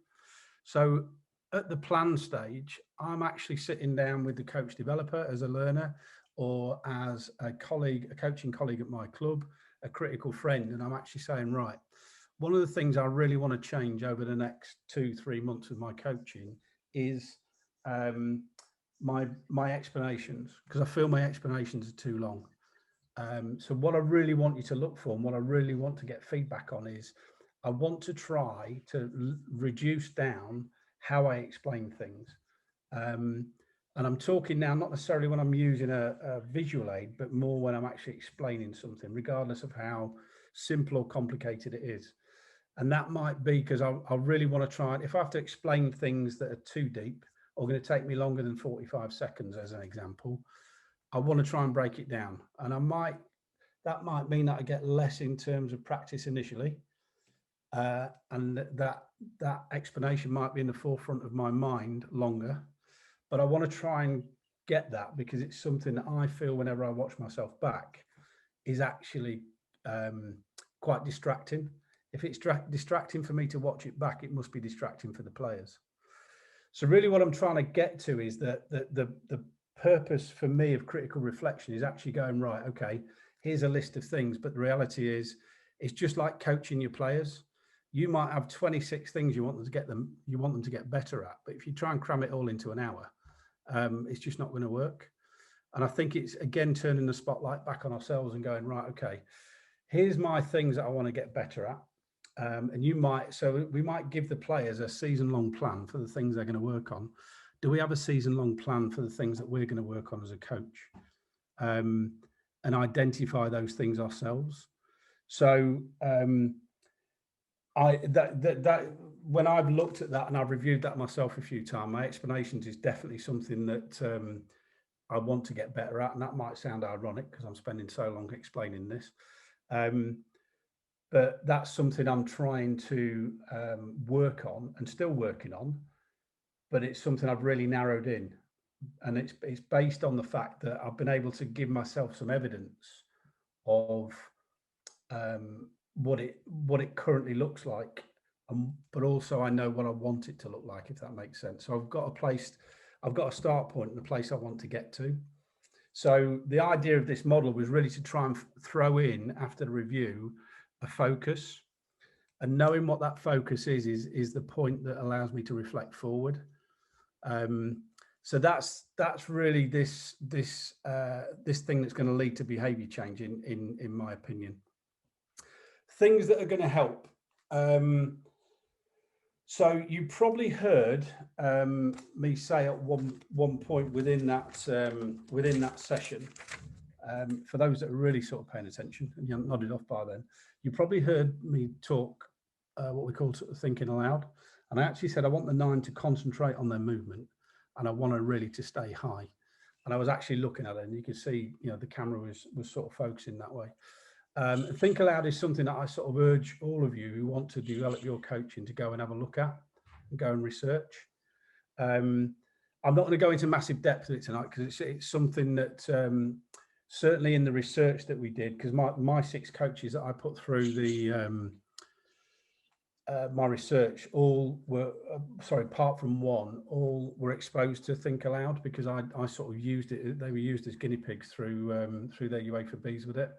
So at the plan stage, I'm actually sitting down with the coach developer as a learner or as a colleague, a coaching colleague at my club, a critical friend, and I'm actually saying, right, one of the things I really want to change over the next 2-3 months of my coaching is my explanations, because I feel my explanations are too long. So what I really want you to look for and what I really want to get feedback on is I want to try to reduce down how I explain things. And I'm talking now not necessarily when I'm using a visual aid, but more when I'm actually explaining something, regardless of how simple or complicated it is. And that might be because I really want to try, if I have to explain things that are too deep or going to take me longer than 45 seconds, as an example, I want to try and break it down. And that might mean that I get less in terms of practice initially. And that explanation might be in the forefront of my mind longer, but I want to try and get that because it's something that I feel whenever I watch myself back is actually quite distracting. If it's distracting for me to watch it back, it must be distracting for the players. So really what I'm trying to get to is that the purpose for me of critical reflection is actually going, right, okay, here's a list of things, but the reality is it's just like coaching your players. You might have 26 things you want them to get better at, but if you try and cram it all into an hour, it's just not going to work. And I think it's, again, turning the spotlight back on ourselves and going, right, okay, here's my things that I want to get better at. And we might give the players a season-long plan for the things they're going to work on. Do we have a season-long plan for the things that we're going to work on as a coach? And identify those things ourselves. So when I've looked at that and I've reviewed that myself a few times, my explanations is definitely something that I want to get better at. And that might sound ironic because I'm spending so long explaining this. But that's something I'm trying to work on and still working on, but it's something I've really narrowed in. And it's based on the fact that I've been able to give myself some evidence of what it currently looks like, but also I know what I want it to look like, if that makes sense. So I've got a start point and a place I want to get to. So the idea of this model was really to try and throw in, after the review, a focus, and knowing what that focus is the point that allows me to reflect forward. So that's really this thing that's going to lead to behaviour change in my opinion. Things that are going to help. So you probably heard me say at one point within that session, for those that are really sort of paying attention and you haven't nodded off by then, you probably heard me talk what we call sort of thinking aloud. And I actually said I want the 9 to concentrate on their movement, and I want to really to stay high. And I was actually looking at it, and you could see, the camera was sort of focusing that way. Think aloud is something that I sort of urge all of you who want to develop your coaching to go and have a look at and go and research. I'm not going to go into massive depth of it tonight because it's something that certainly in the research that we did, because my 6 coaches that I put through my research all were, apart from one, all were exposed to Think Aloud because I sort of used it. They were used as guinea pigs through their UEFA Bs with it.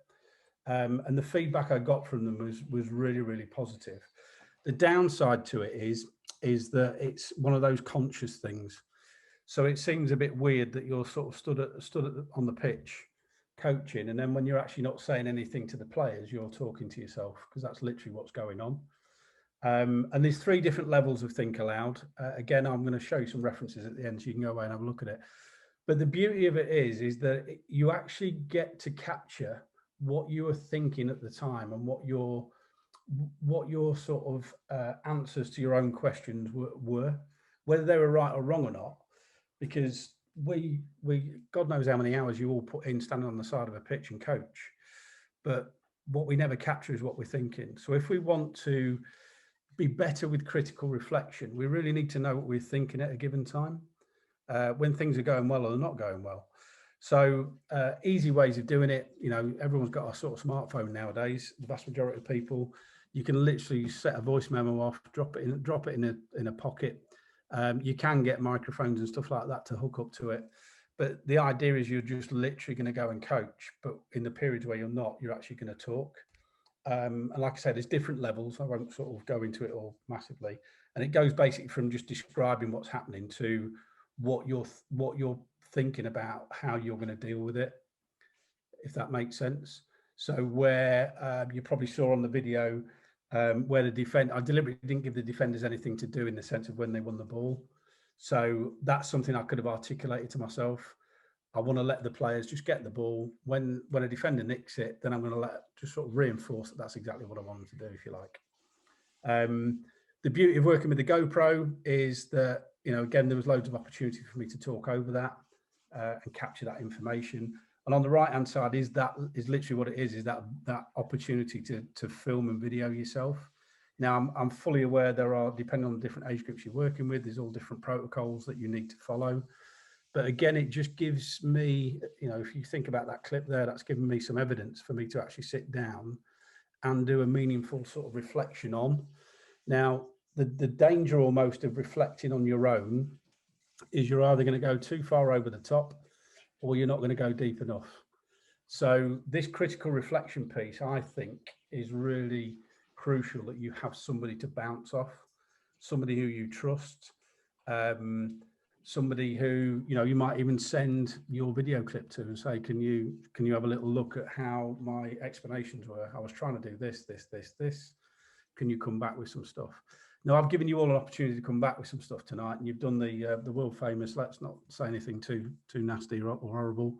And the feedback I got from them was really, really positive. The downside to it is that it's one of those conscious things. So it seems a bit weird that you're sort of stood on the pitch coaching, and then when you're actually not saying anything to the players, you're talking to yourself, because that's literally what's going on. And there's 3 different levels of Think Aloud. Again, I'm going to show you some references at the end so you can go away and have a look at it. But the beauty of it is that you actually get to capture what you were thinking at the time and what your sort of answers to your own questions were, whether they were right or wrong or not, because we God knows how many hours you all put in standing on the side of a pitch and coach, but what we never capture is what we're thinking. So if we want to be better with critical reflection, we really need to know what we're thinking at a given time, when things are going well or not going well. So easy ways of doing it, you know, everyone's got a sort of smartphone nowadays. The vast majority of people, you can literally set a voice memo off, drop it in a pocket. You can get microphones and stuff like that to hook up to it. But the idea is you're just literally going to go and coach, but in the periods where you're not, you're actually going to talk. And like I said, there's different levels. I won't sort of go into it all massively. And it goes basically from just describing what's happening to what you're thinking about how you're going to deal with it, if that makes sense. So where you probably saw on the video where the defender, I deliberately didn't give the defenders anything to do in the sense of when they won the ball. So that's something I could have articulated to myself. I want to let the players just get the ball. When a defender nicks it, then I'm going to just sort of reinforce that that's exactly what I want them to do, if you like. The beauty of working with the GoPro is that, you know, again, there was loads of opportunity for me to talk over that and capture that information. And on the right-hand side is literally what it is that opportunity to film and video yourself. Now, I'm fully aware there are, depending on the different age groups you're working with, there's all different protocols that you need to follow. But again, it just gives me, you know, if you think about that clip there, that's given me some evidence for me to actually sit down and do a meaningful sort of reflection on. Now, the danger almost of reflecting on your own is you're either going to go too far over the top or you're not going to go deep enough. So this critical reflection piece, I think, is really crucial, that you have somebody to bounce off, somebody who you trust, somebody who, you know, you might even send your video clip to and say, can you have a little look at how my explanations were? I was trying to do this. Can you come back with some stuff? Now, I've given you all an opportunity to come back with some stuff tonight, and you've done the world famous, let's not say anything too nasty or horrible.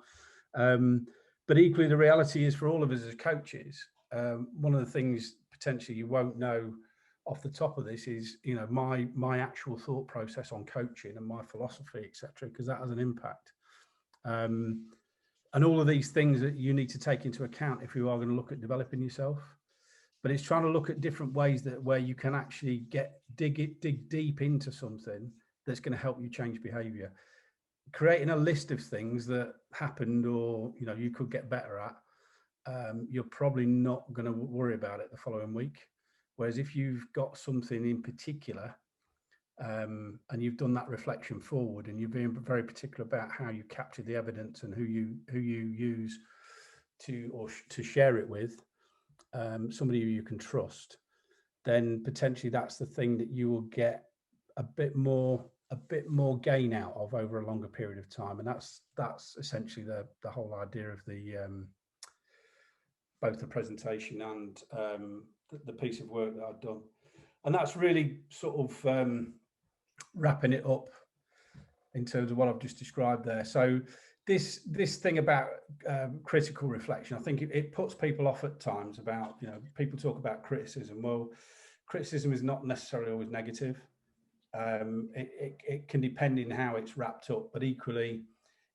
But equally, the reality is for all of us as coaches, one of the things potentially you won't know off the top of this is, you know, my actual thought process on coaching and my philosophy, etc., because that has an impact. And all of these things that you need to take into account if you are going to look at developing yourself. But it's trying to look at different ways where you can actually dig deep into something that's going to help you change behavior. Creating a list of things that happened or, you know, you could get better at, you're probably not going to worry about it the following week. Whereas if you've got something in particular and you've done that reflection forward and you're being very particular about how you capture the evidence and who you use to share it with, somebody who you can trust, then potentially that's the thing that you will get a bit more gain out of over a longer period of time. And that's essentially the whole idea of the both the presentation and the piece of work that I've done. And that's really sort of wrapping it up in terms of what I've just described there. So this thing about critical reflection, I think it puts people off at times about, you know, people talk about criticism. Well, criticism is not necessarily always negative. It can depend in how it's wrapped up, but equally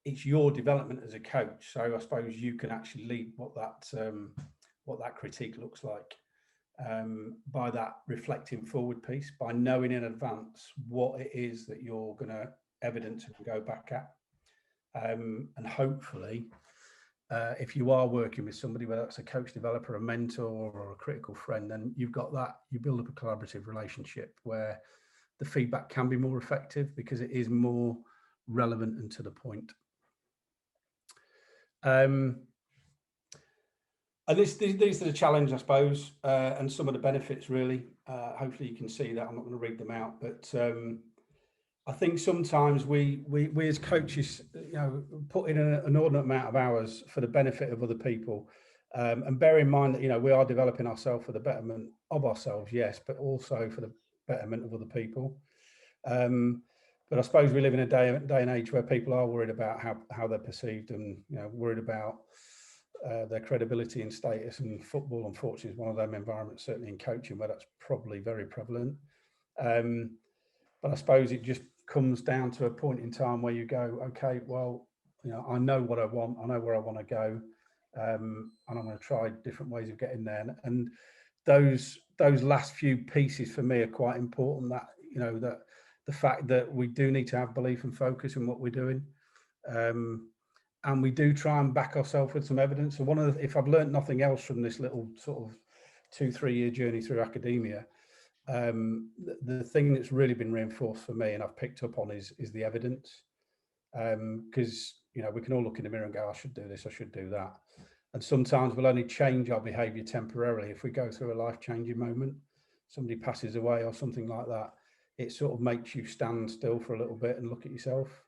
it's your development as a coach. So I suppose you can actually lead what that critique looks like by that reflecting forward piece, by knowing in advance what it is that you're going to evidence and go back at. And hopefully, if you are working with somebody, whether that's a coach, developer, a mentor, or a critical friend, then you've got that, you build up a collaborative relationship where the feedback can be more effective because it is more relevant and to the point. And these are the challenge, I suppose, and some of the benefits, really. Hopefully you can see that. I'm not going to read them out, but I think sometimes we as coaches, you know, put in an inordinate amount of hours for the benefit of other people, and bear in mind that, you know, we are developing ourselves for the betterment of ourselves, yes, but also for the betterment of other people. But But I suppose we live in a day and age where people are worried about how they're perceived, and worried about their credibility and status. And football, unfortunately, is one of them environments, certainly in coaching, where that's probably very prevalent. But I suppose it just comes down to a point in time where you go, okay, well, I know what I want, I know where I want to go, and I'm going to try different ways of getting there. And those last few pieces for me are quite important. That that the fact that we do need to have belief and focus in what we're doing, and we do try and back ourselves with some evidence. So if I've learned nothing else from this little sort of 2-3 year journey through academia, the thing that's really been reinforced for me and I've picked up on is the evidence. Because we can all look in the mirror and go, I should do this, I should do that. And sometimes we'll only change our behaviour temporarily if we go through a life-changing moment. Somebody passes away or something like that. It sort of makes you stand still for a little bit and look at yourself.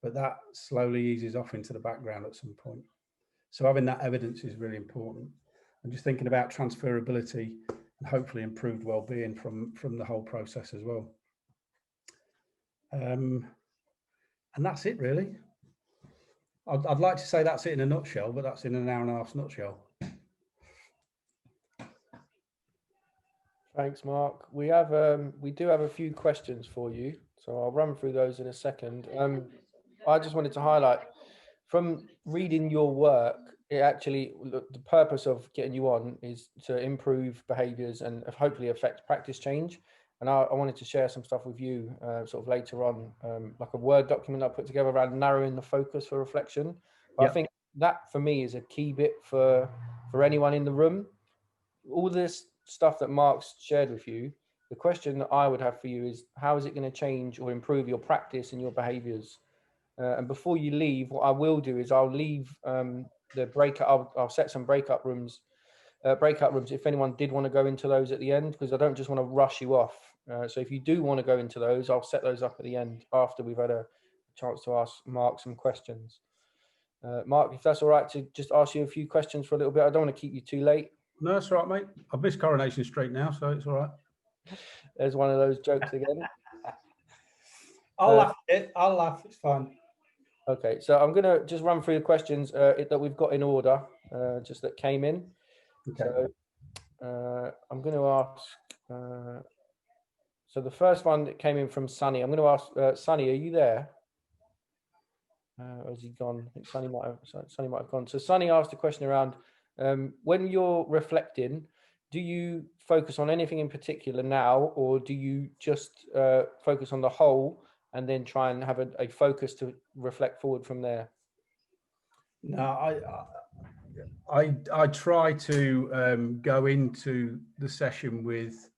But that slowly eases off into the background at some point. So having that evidence is really important. And just thinking about transferability and hopefully improved well-being from the whole process as well. And that's it, really. I'd like to say that's it in a nutshell, but that's in an hour and a half's nutshell. Thanks, Mark. We do have a few questions for you, so I'll run through those in a second. I just wanted to highlight, from reading your work, the purpose of getting you on is to improve behaviours and hopefully affect practice change. And I wanted to share some stuff with you sort of later on, like a Word document I put together around narrowing the focus for reflection. But I think that for me is a key bit for anyone in the room. All this stuff that Mark's shared with you, the question that I would have for you is, how is it going to change or improve your practice and your behaviours? And before you leave, what I will do is I'll leave the breakout. I'll set some breakout rooms if anyone did want to go into those at the end, because I don't just want to rush you off. So if you do want to go into those, I'll set those up at the end after we've had a chance to ask Mark some questions. Mark, if that's all right to just ask you a few questions for a little bit. I don't want to keep you too late. No, that's all right, mate. I've missed Coronation Street now, so it's all right. There's one of those jokes again. I'll laugh at it. I'll laugh. It's fine. Okay, so I'm going to just run through the questions that we've got in order, just that came in. Okay. So I'm going to ask. So the first one that came in from Sunny, I'm going to ask Sunny, are you there? Or has he gone? I think Sunny might have gone. So Sunny asked a question around when you're reflecting, do you focus on anything in particular now, or do you just focus on the whole and then try and have a focus to reflect forward from there? No, I try to go into the session with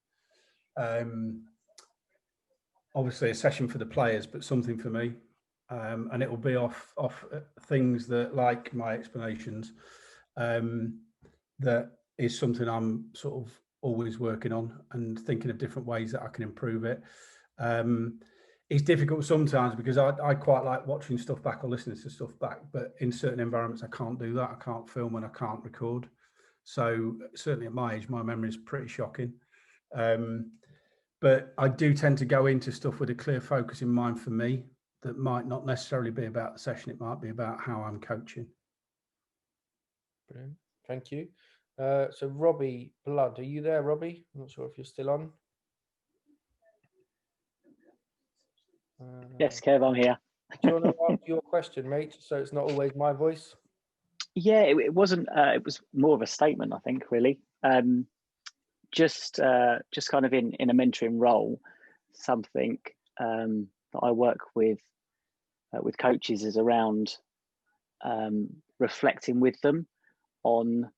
obviously a session for the players, but something for me, and it will be off things that, like my explanations, that is something I'm sort of always working on and thinking of different ways that I can improve it. It's difficult sometimes because I quite like watching stuff back or listening to stuff back, but in certain environments I can't do that. I can't film and I can't record. So certainly at my age, my memory is pretty shocking. But I do tend to go into stuff with a clear focus in mind for me that might not necessarily be about the session. It might be about how I'm coaching. Brilliant. Thank you. So Robbie Blood, are you there, Robbie? I'm not sure if you're still on. Yes, Kev, I'm here. Do you want to ask your question, mate? So it's not always my voice. Yeah, it wasn't. It was more of a statement, I think, really. Just kind of in a mentoring role, something that I work with coaches is around reflecting with them on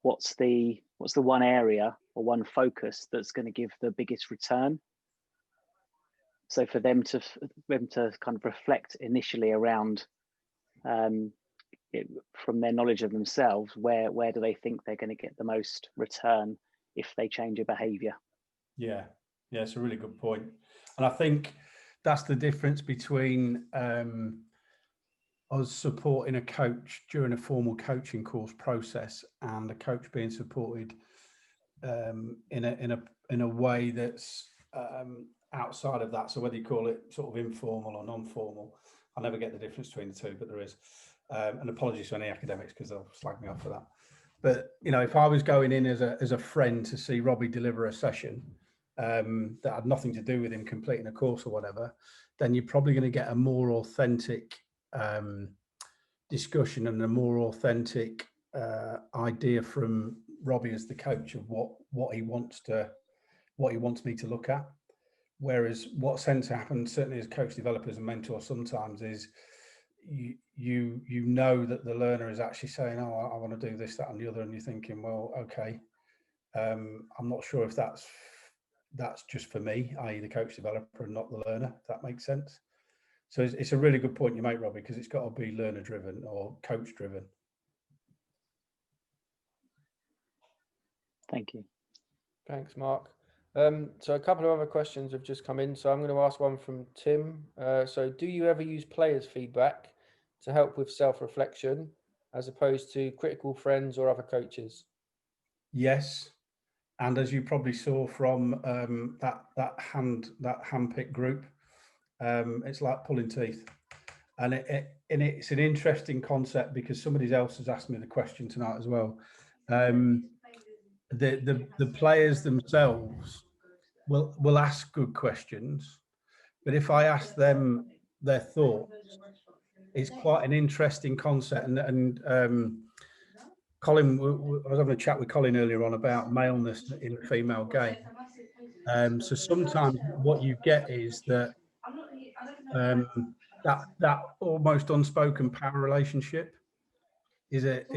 what's the one area or one focus that's going to give the biggest return. So for them to kind of reflect initially around from their knowledge of themselves, where do they think they're going to get the most return if they change a behaviour? Yeah, it's a really good point. And I think that's the difference between us supporting a coach during a formal coaching course process and a coach being supported in a way that's outside of that. So whether you call it sort of informal or non-formal, I never get the difference between the two, but there is. And apologies to any academics because they'll slag me off for that. But you know, if I was going in as a friend to see Robbie deliver a session that had nothing to do with him completing a course or whatever, then you're probably going to get a more authentic discussion and a more authentic idea from Robbie as the coach of what he wants me to look at. Whereas what tends to happen, certainly as coach developers and mentors, sometimes is you know that the learner is actually saying, "Oh, I want to do this, that, and the other," and you're thinking, "Well, okay, I'm not sure if that's just for me, i.e., the coach developer, and not the learner." If that makes sense. So it's a really good point you make, Robbie, because it's got to be learner driven or coach driven. Thank you. Thanks, Mark. So a couple of other questions have just come in. So I'm going to ask one from Tim. So do you ever use players' feedback to help with self-reflection as opposed to critical friends or other coaches? Yes. And as you probably saw from that handpicked group, it's like pulling teeth. And it's an interesting concept because somebody else has asked me the question tonight as well. The players themselves will ask good questions, but if I ask them their thoughts, it's quite an interesting concept. And Colin, I was having a chat with Colin earlier on about maleness in the female game. So sometimes what you get is that that almost unspoken power relationship is a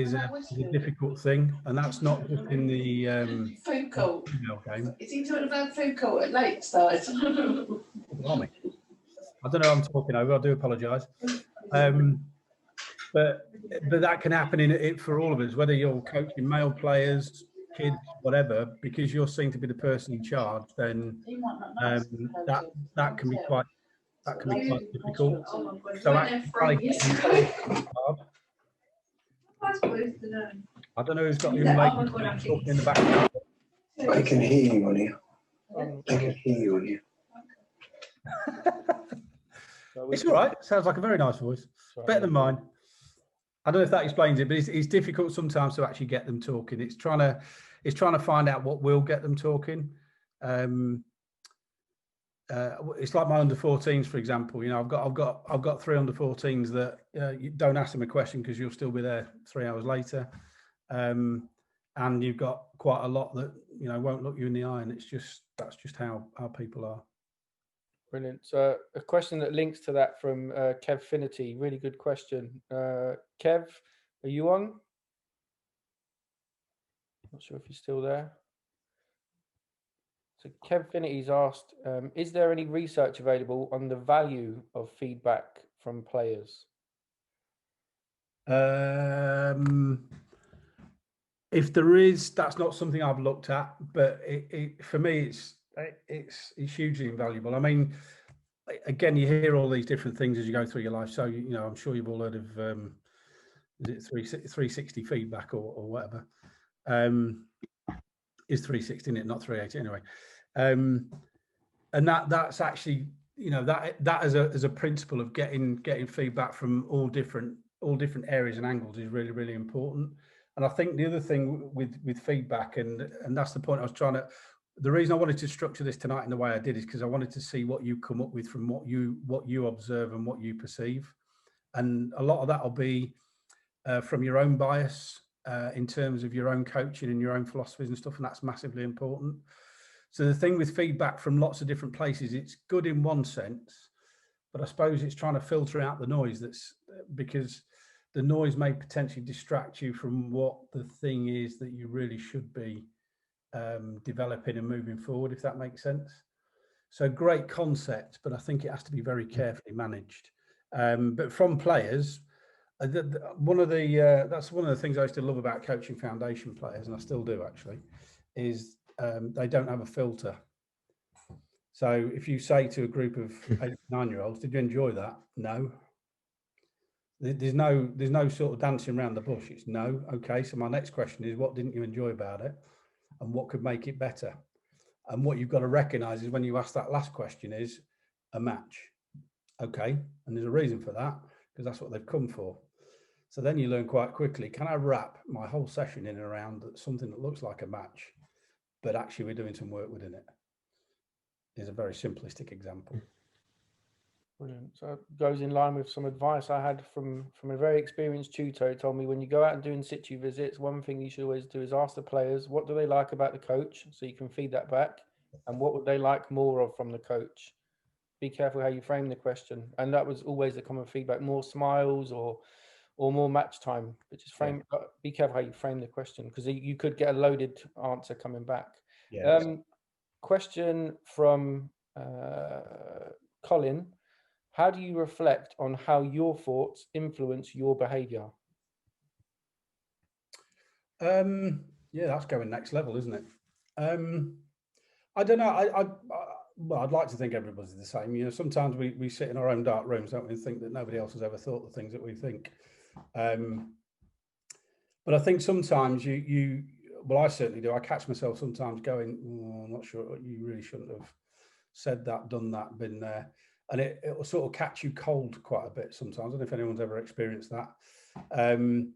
difficult thing, and that's not just in the food court female game. Is he talking about food court at Lakeside? Blimey. I don't know. I'm talking over. I do apologise. But that can happen in it for all of us, whether you're coaching male players, kids, whatever, because you're seen to be the person in charge. Then that can be quite difficult. So actually, I don't know who's got the young lady talking in the background. I can hear you on here. I can hear you on here. It's all right. Sounds like a very nice voice. Better than mine. I don't know if that explains it, but it's difficult sometimes to actually get them talking. It's trying to find out what will get them talking. It's like my under 14s, for example. You know, I've got 3 under 14s that you don't ask them a question because you'll still be there 3 hours later, and you've got quite a lot that won't look you in the eye, and that's just how people are. Brilliant. So a question that links to that from Kev Finity. Really good question. Kev, are you on? Not sure if you're still there. So Kev Finity's asked, is there any research available on the value of feedback from players? If there is, that's not something I've looked at, but for me, it's hugely invaluable. I mean, again, you hear all these different things as you go through your life. So, I'm sure you've all heard of, is it 360 feedback or whatever? Is 360 in it, not 380 anyway. And that's actually, that as a principle of getting feedback from all different areas and angles is really, really important. And I think the other thing with feedback, and that's the point I was the reason I wanted to structure this tonight in the way I did is because I wanted to see what you come up with from what you observe and what you perceive. And a lot of that will be from your own bias in terms of your own coaching and your own philosophies and stuff, and that's massively important. So the thing with feedback from lots of different places, it's good in one sense, but I suppose it's trying to filter out the noise, because the noise may potentially distract you from what the thing is that you really should be developing and moving forward, if that makes sense. So great concept, but I think it has to be very carefully managed. But from players, that's one of the things I used to love about coaching foundation players, and I still do actually, is they don't have a filter. So if you say to a group of 8, 9-year-olds, "Did you enjoy that?" No. There's no sort of dancing around the bush. It's no. Okay. So my next question is, what didn't you enjoy about it, and what could make it better? And what you've got to recognise is when you ask that last question is a match. Okay, and there's a reason for that, because that's what they've come for. So then you learn quite quickly, can I wrap my whole session in and around something that looks like a match, but actually we're doing some work within it? Is a very simplistic example. Brilliant. So it goes in line with some advice I had from a very experienced tutor. He told me when you go out and do in situ visits, one thing you should always do is ask the players, what do they like about the coach? So you can feed that back. And what would they like more of from the coach? Be careful how you frame the question. And that was always the common feedback, more smiles or more match time. But just frame, be careful how you frame the question, because you could get a loaded answer coming back. Yeah. Question from Colin. How do you reflect on how your thoughts influence your behaviour? Yeah, that's going next level, isn't it? I don't know. Well, I'd like to think everybody's the same. You know, sometimes we sit in our own dark rooms, don't we, and think that nobody else has ever thought the things that we think. But I think sometimes well, I certainly do. I catch myself sometimes going, oh, I'm not sure, you really shouldn't have said that, done that, been there. And it will sort of catch you cold quite a bit sometimes. I don't know if anyone's ever experienced that. And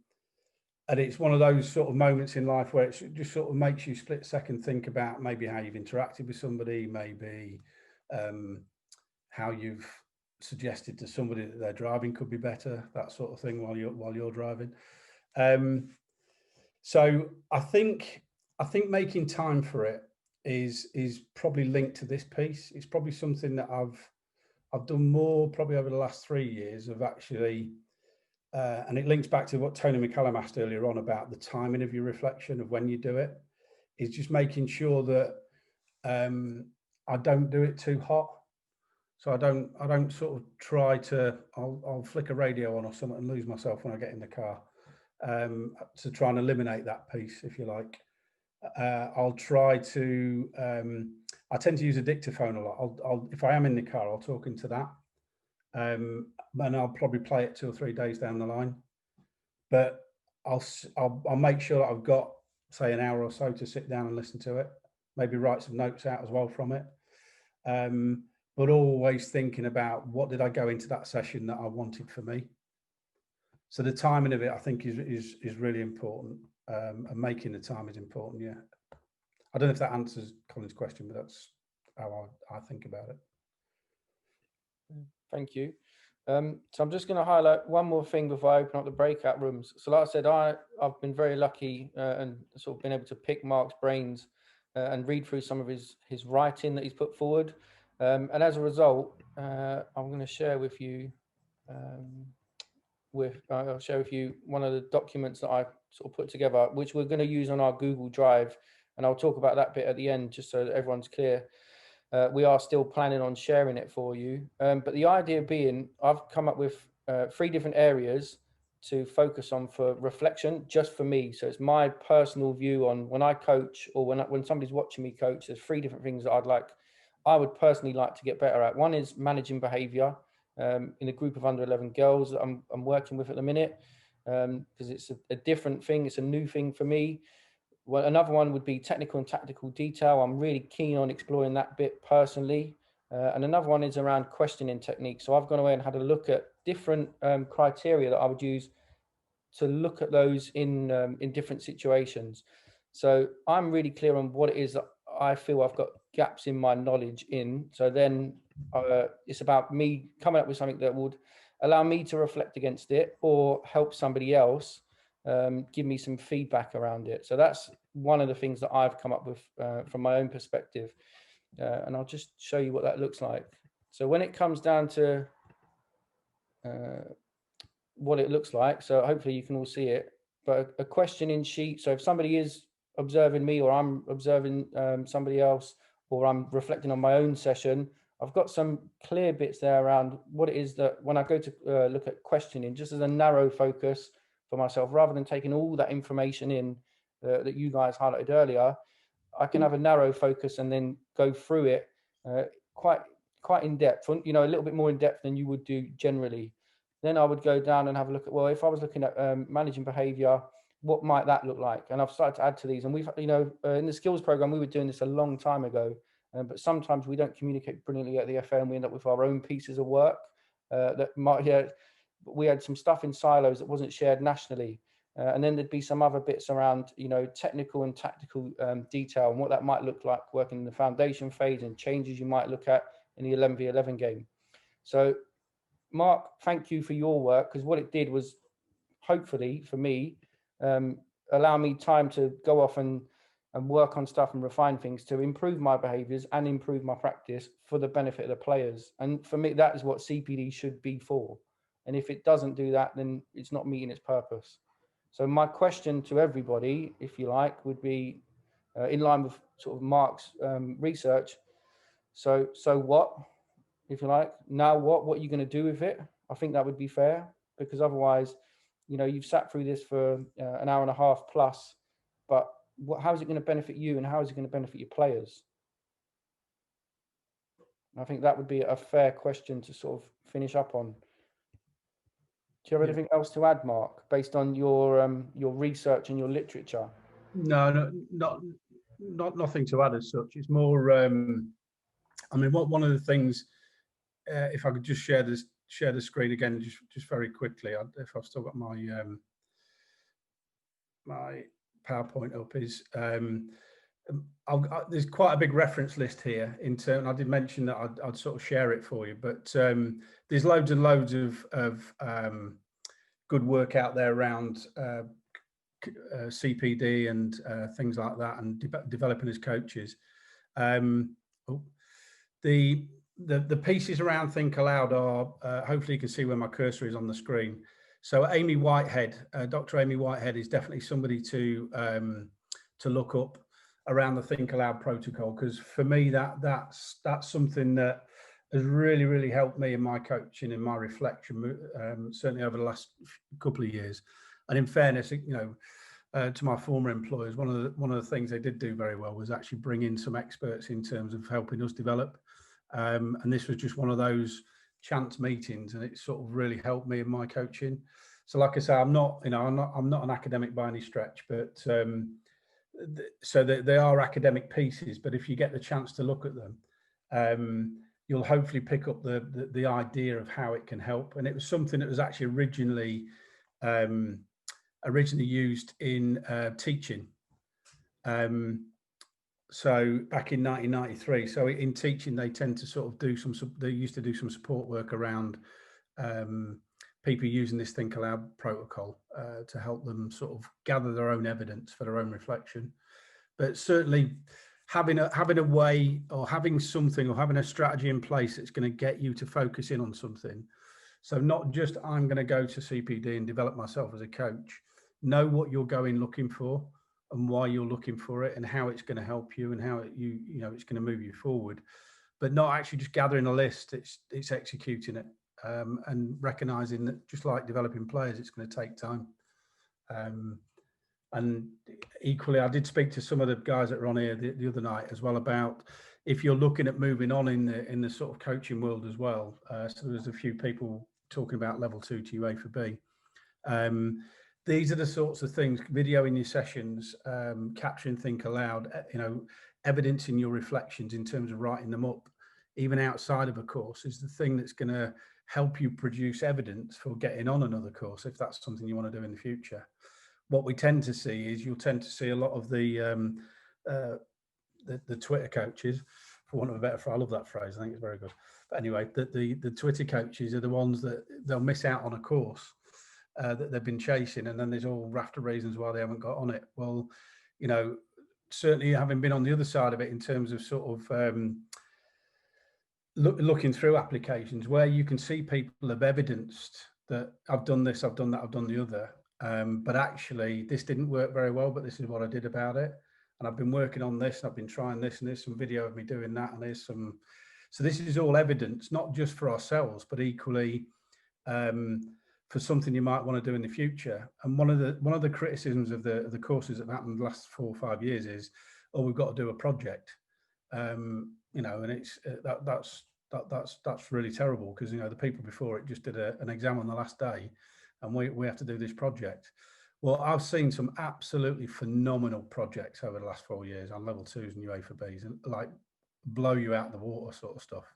it's one of those sort of moments in life where it just sort of makes you split second think about maybe how you've interacted with somebody, maybe how you've suggested to somebody that their driving could be better, that sort of thing while you're driving. So I think making time for it is probably linked to this piece. It's probably something that I've done more probably over the last 3 years of actually, and it links back to what Tony McCallum asked earlier on about the timing of your reflection of when you do it, is just making sure that I don't do it too hot. So I don't sort of try to, I'll flick a radio on or something and lose myself when I get in the car, to try and eliminate that piece, if you like. I'll try to, I tend to use a dictaphone a lot. If I am in the car, I'll talk into that. And I'll probably play it 2 or 3 days down the line. But I'll make sure that I've got, say, an hour or so to sit down and listen to it. Maybe write some notes out as well from it. But always thinking about what did I go into that session that I wanted for me. So the timing of it, I think, is really important. And making the time is important, yeah. I don't know if that answers Colin's question, but that's how I think about it. Thank you. So I'm just going to highlight one more thing before I open up the breakout rooms. So like I said, I've been very lucky and sort of been able to pick Mark's brains and read through some of his writing that he's put forward. And as a result, I'm going to share with you I'll share with you one of the documents that I sort of put together, which we're going to use on our Google Drive, and I'll talk about that bit at the end, just so that everyone's clear. We are still planning on sharing it for you, but the idea being, I've come up with 3 different areas to focus on for reflection, just for me. So it's my personal view on when I coach, or when somebody's watching me coach. There's 3 different things that I would personally like to get better at. One is managing behaviour. In a group of under 11 girls that I'm working with at the minute, because it's a different thing. It's a new thing for me. Well, another one would be technical and tactical detail. I'm really keen on exploring that bit personally. And another one is around questioning techniques. So I've gone away and had a look at different criteria that I would use to look at those in different situations. So I'm really clear on what it is that I feel I've got gaps in my knowledge in. So then it's about me coming up with something that would allow me to reflect against it, or help somebody else give me some feedback around it. So that's one of the things that I've come up with from my own perspective. And I'll just show you what that looks like. So when it comes down to what it looks like, so hopefully you can all see it, but a questioning sheet. So if somebody is observing me, or I'm observing somebody else, or I'm reflecting on my own session, I've got some clear bits there around what it is that when I go to look at questioning, just as a narrow focus for myself, rather than taking all that information in that you guys highlighted earlier, I can have a narrow focus and then go through it quite in depth, a little bit more in depth than you would do generally. Then I would go down and have a look at, well, if I was looking at managing behaviour, what might that look like? And I've started to add to these. And we've, you know, in the skills program, we were doing this a long time ago, but sometimes we don't communicate brilliantly at the FA, and we end up with our own pieces of work that might, yeah, we had some stuff in silos that wasn't shared nationally. And then there'd be some other bits around, you know, technical and tactical detail and what that might look like working in the foundation phase and changes you might look at in the 11v11 game. So, Mark, thank you for your work, because what it did was, hopefully for me, allow me time to go off and work on stuff and refine things to improve my behaviours and improve my practice for the benefit of the players. And for me, that is what CPD should be for. And if it doesn't do that, then it's not meeting its purpose. So my question to everybody, if you like, would be in line with sort of Mark's research. So what, if you like, now what are you going to do with it? I think that would be fair, because otherwise, you know, you've sat through this for an hour and a half plus, but how is it going to benefit you, and how is it going to benefit your players? I think that would be a fair question to sort of finish up on. Do you have anything else to add, Mark, based on your research and your literature? No, nothing to add as such. It's more, I mean, one of the things, if I could just share the screen again, just very quickly, if I've still got my my PowerPoint up, is there's quite a big reference list here. I did mention that I'd sort of share it for you, but there's loads and loads of good work out there around CPD and things like that, and developing as coaches. The pieces around Think Aloud are, hopefully you can see where my cursor is on the screen. So Amy Whitehead, Dr. Amy Whitehead is definitely somebody to look up around the Think Aloud protocol, because for me that's something that has really, really helped me in my coaching and my reflection, certainly over the last couple of years. And in fairness, you know, to my former employers, one of the things they did do very well was actually bring in some experts in terms of helping us develop. And this was just one of those chance meetings, and it sort of really helped me in my coaching. So, like I say, I'm not an academic by any stretch, but so they are academic pieces. But if you get the chance to look at them, you'll hopefully pick up the idea of how it can help. And it was something that was actually originally used in teaching. So back in 1993, so in teaching, they tend to sort of they used to do some support work around people using this Think Aloud protocol to help them sort of gather their own evidence for their own reflection. But certainly having a way, or having something, or having a strategy in place that's going to get you to focus in on something. So not just, I'm going to go to CPD and develop myself as a coach. Know what you're going looking for, and why you're looking for it, and how it's going to help you, and how it's going to move you forward. But not actually just gathering a list. It's executing it, and recognizing that, just like developing players, it's going to take time. And equally, I did speak to some of the guys that were on here the other night as well about, if you're looking at moving on in the sort of coaching world as well. So there's a few people talking about level 2 to UA for B. These are the sorts of things: videoing your sessions, capturing Think Aloud, evidencing your reflections in terms of writing them up, even outside of a course, is the thing that's going to help you produce evidence for getting on another course, if that's something you want to do in the future. What we tend to see is, you'll tend to see a lot of the Twitter coaches, for want of a better phrase. I love that phrase. I think it's very good. But anyway, the Twitter coaches are the ones that they'll miss out on a course that they've been chasing, and then there's all raft of reasons why they haven't got on it. Well, certainly having been on the other side of it, in terms of sort of looking through applications where you can see people have evidenced that I've done this, I've done that, I've done the other, but actually this didn't work very well, but this is what I did about it, and I've been working on this, and I've been trying this, and there's some video of me doing that, and there's some. So this is all evidence, not just for ourselves, but equally for something you might want to do in the future. And one of the criticisms of the courses that have happened the last 4 or 5 years is, oh, we've got to do a project, and it's that's really terrible, because the people before it just did an exam on the last day, and we have to do this project. Well, I've seen some absolutely phenomenal projects over the last 4 years on level 2s and UEFA Bs, and like blow you out of the water sort of stuff.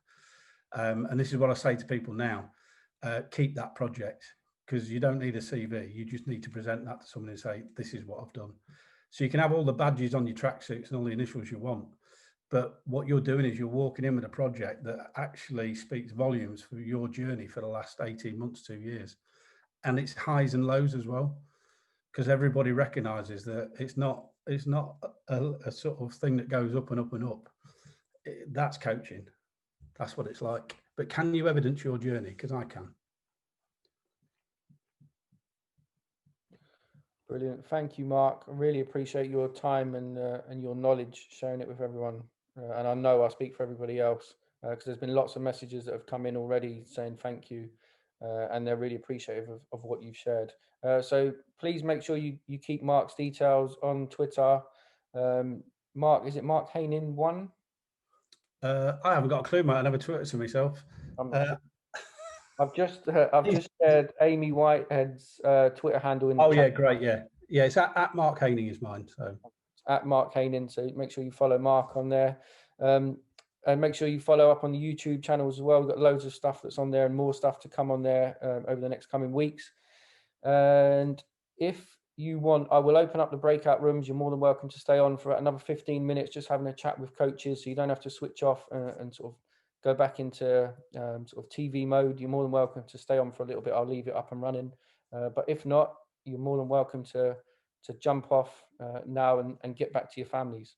And this is what I say to people now: keep that project, because you don't need a CV. You just need to present that to someone and say, "This is what I've done." So you can have all the badges on your tracksuits and all the initials you want, but what you're doing is you're walking in with a project that actually speaks volumes for your journey for the last 18 months, 2 years, and it's highs and lows as well. Because everybody recognises that it's not a sort of thing that goes up and up and up. That's coaching. That's what it's like. But can you evidence your journey? Because I can. Brilliant. Thank you, Mark. I really appreciate your time and your knowledge, sharing it with everyone. And I know I speak for everybody else, because there's been lots of messages that have come in already saying thank you, and they're really appreciative of what you've shared. So please make sure you keep Mark's details on Twitter. Mark, is it Mark Haining 1? I haven't got a clue, mate. I never Twitter to myself. I've just shared Amy Whitehead's Twitter handle in the Oh chat. yeah, great. Yeah, it's at Mark Haining is mine. So at Mark Haining. So make sure you follow Mark on there, and make sure you follow up on the YouTube channels as well. We've got loads of stuff that's on there and more stuff to come on there over the next coming weeks. And if you want, I will open up the breakout rooms. You're more than welcome to stay on for another 15 minutes, just having a chat with coaches, so you don't have to switch off and sort of go back into sort of TV mode. You're more than welcome to stay on for a little bit. I'll leave it up and running. But if not, you're more than welcome to jump off now and get back to your families.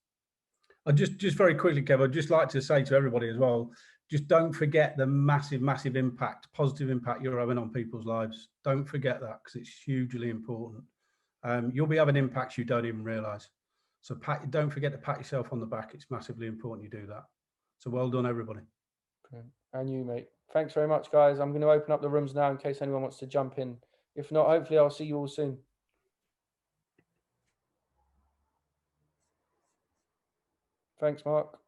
I just very quickly, Kev, I'd just like to say to everybody as well, just don't forget the massive impact, positive impact you're having on people's lives. Don't forget that, because it's hugely important. You'll be having impacts you don't even realise. So don't forget to pat yourself on the back. It's massively important you do that. So well done, everybody. And you, mate. Thanks very much, guys. I'm going to open up the rooms now in case anyone wants to jump in. If not, hopefully I'll see you all soon. Thanks, Mark.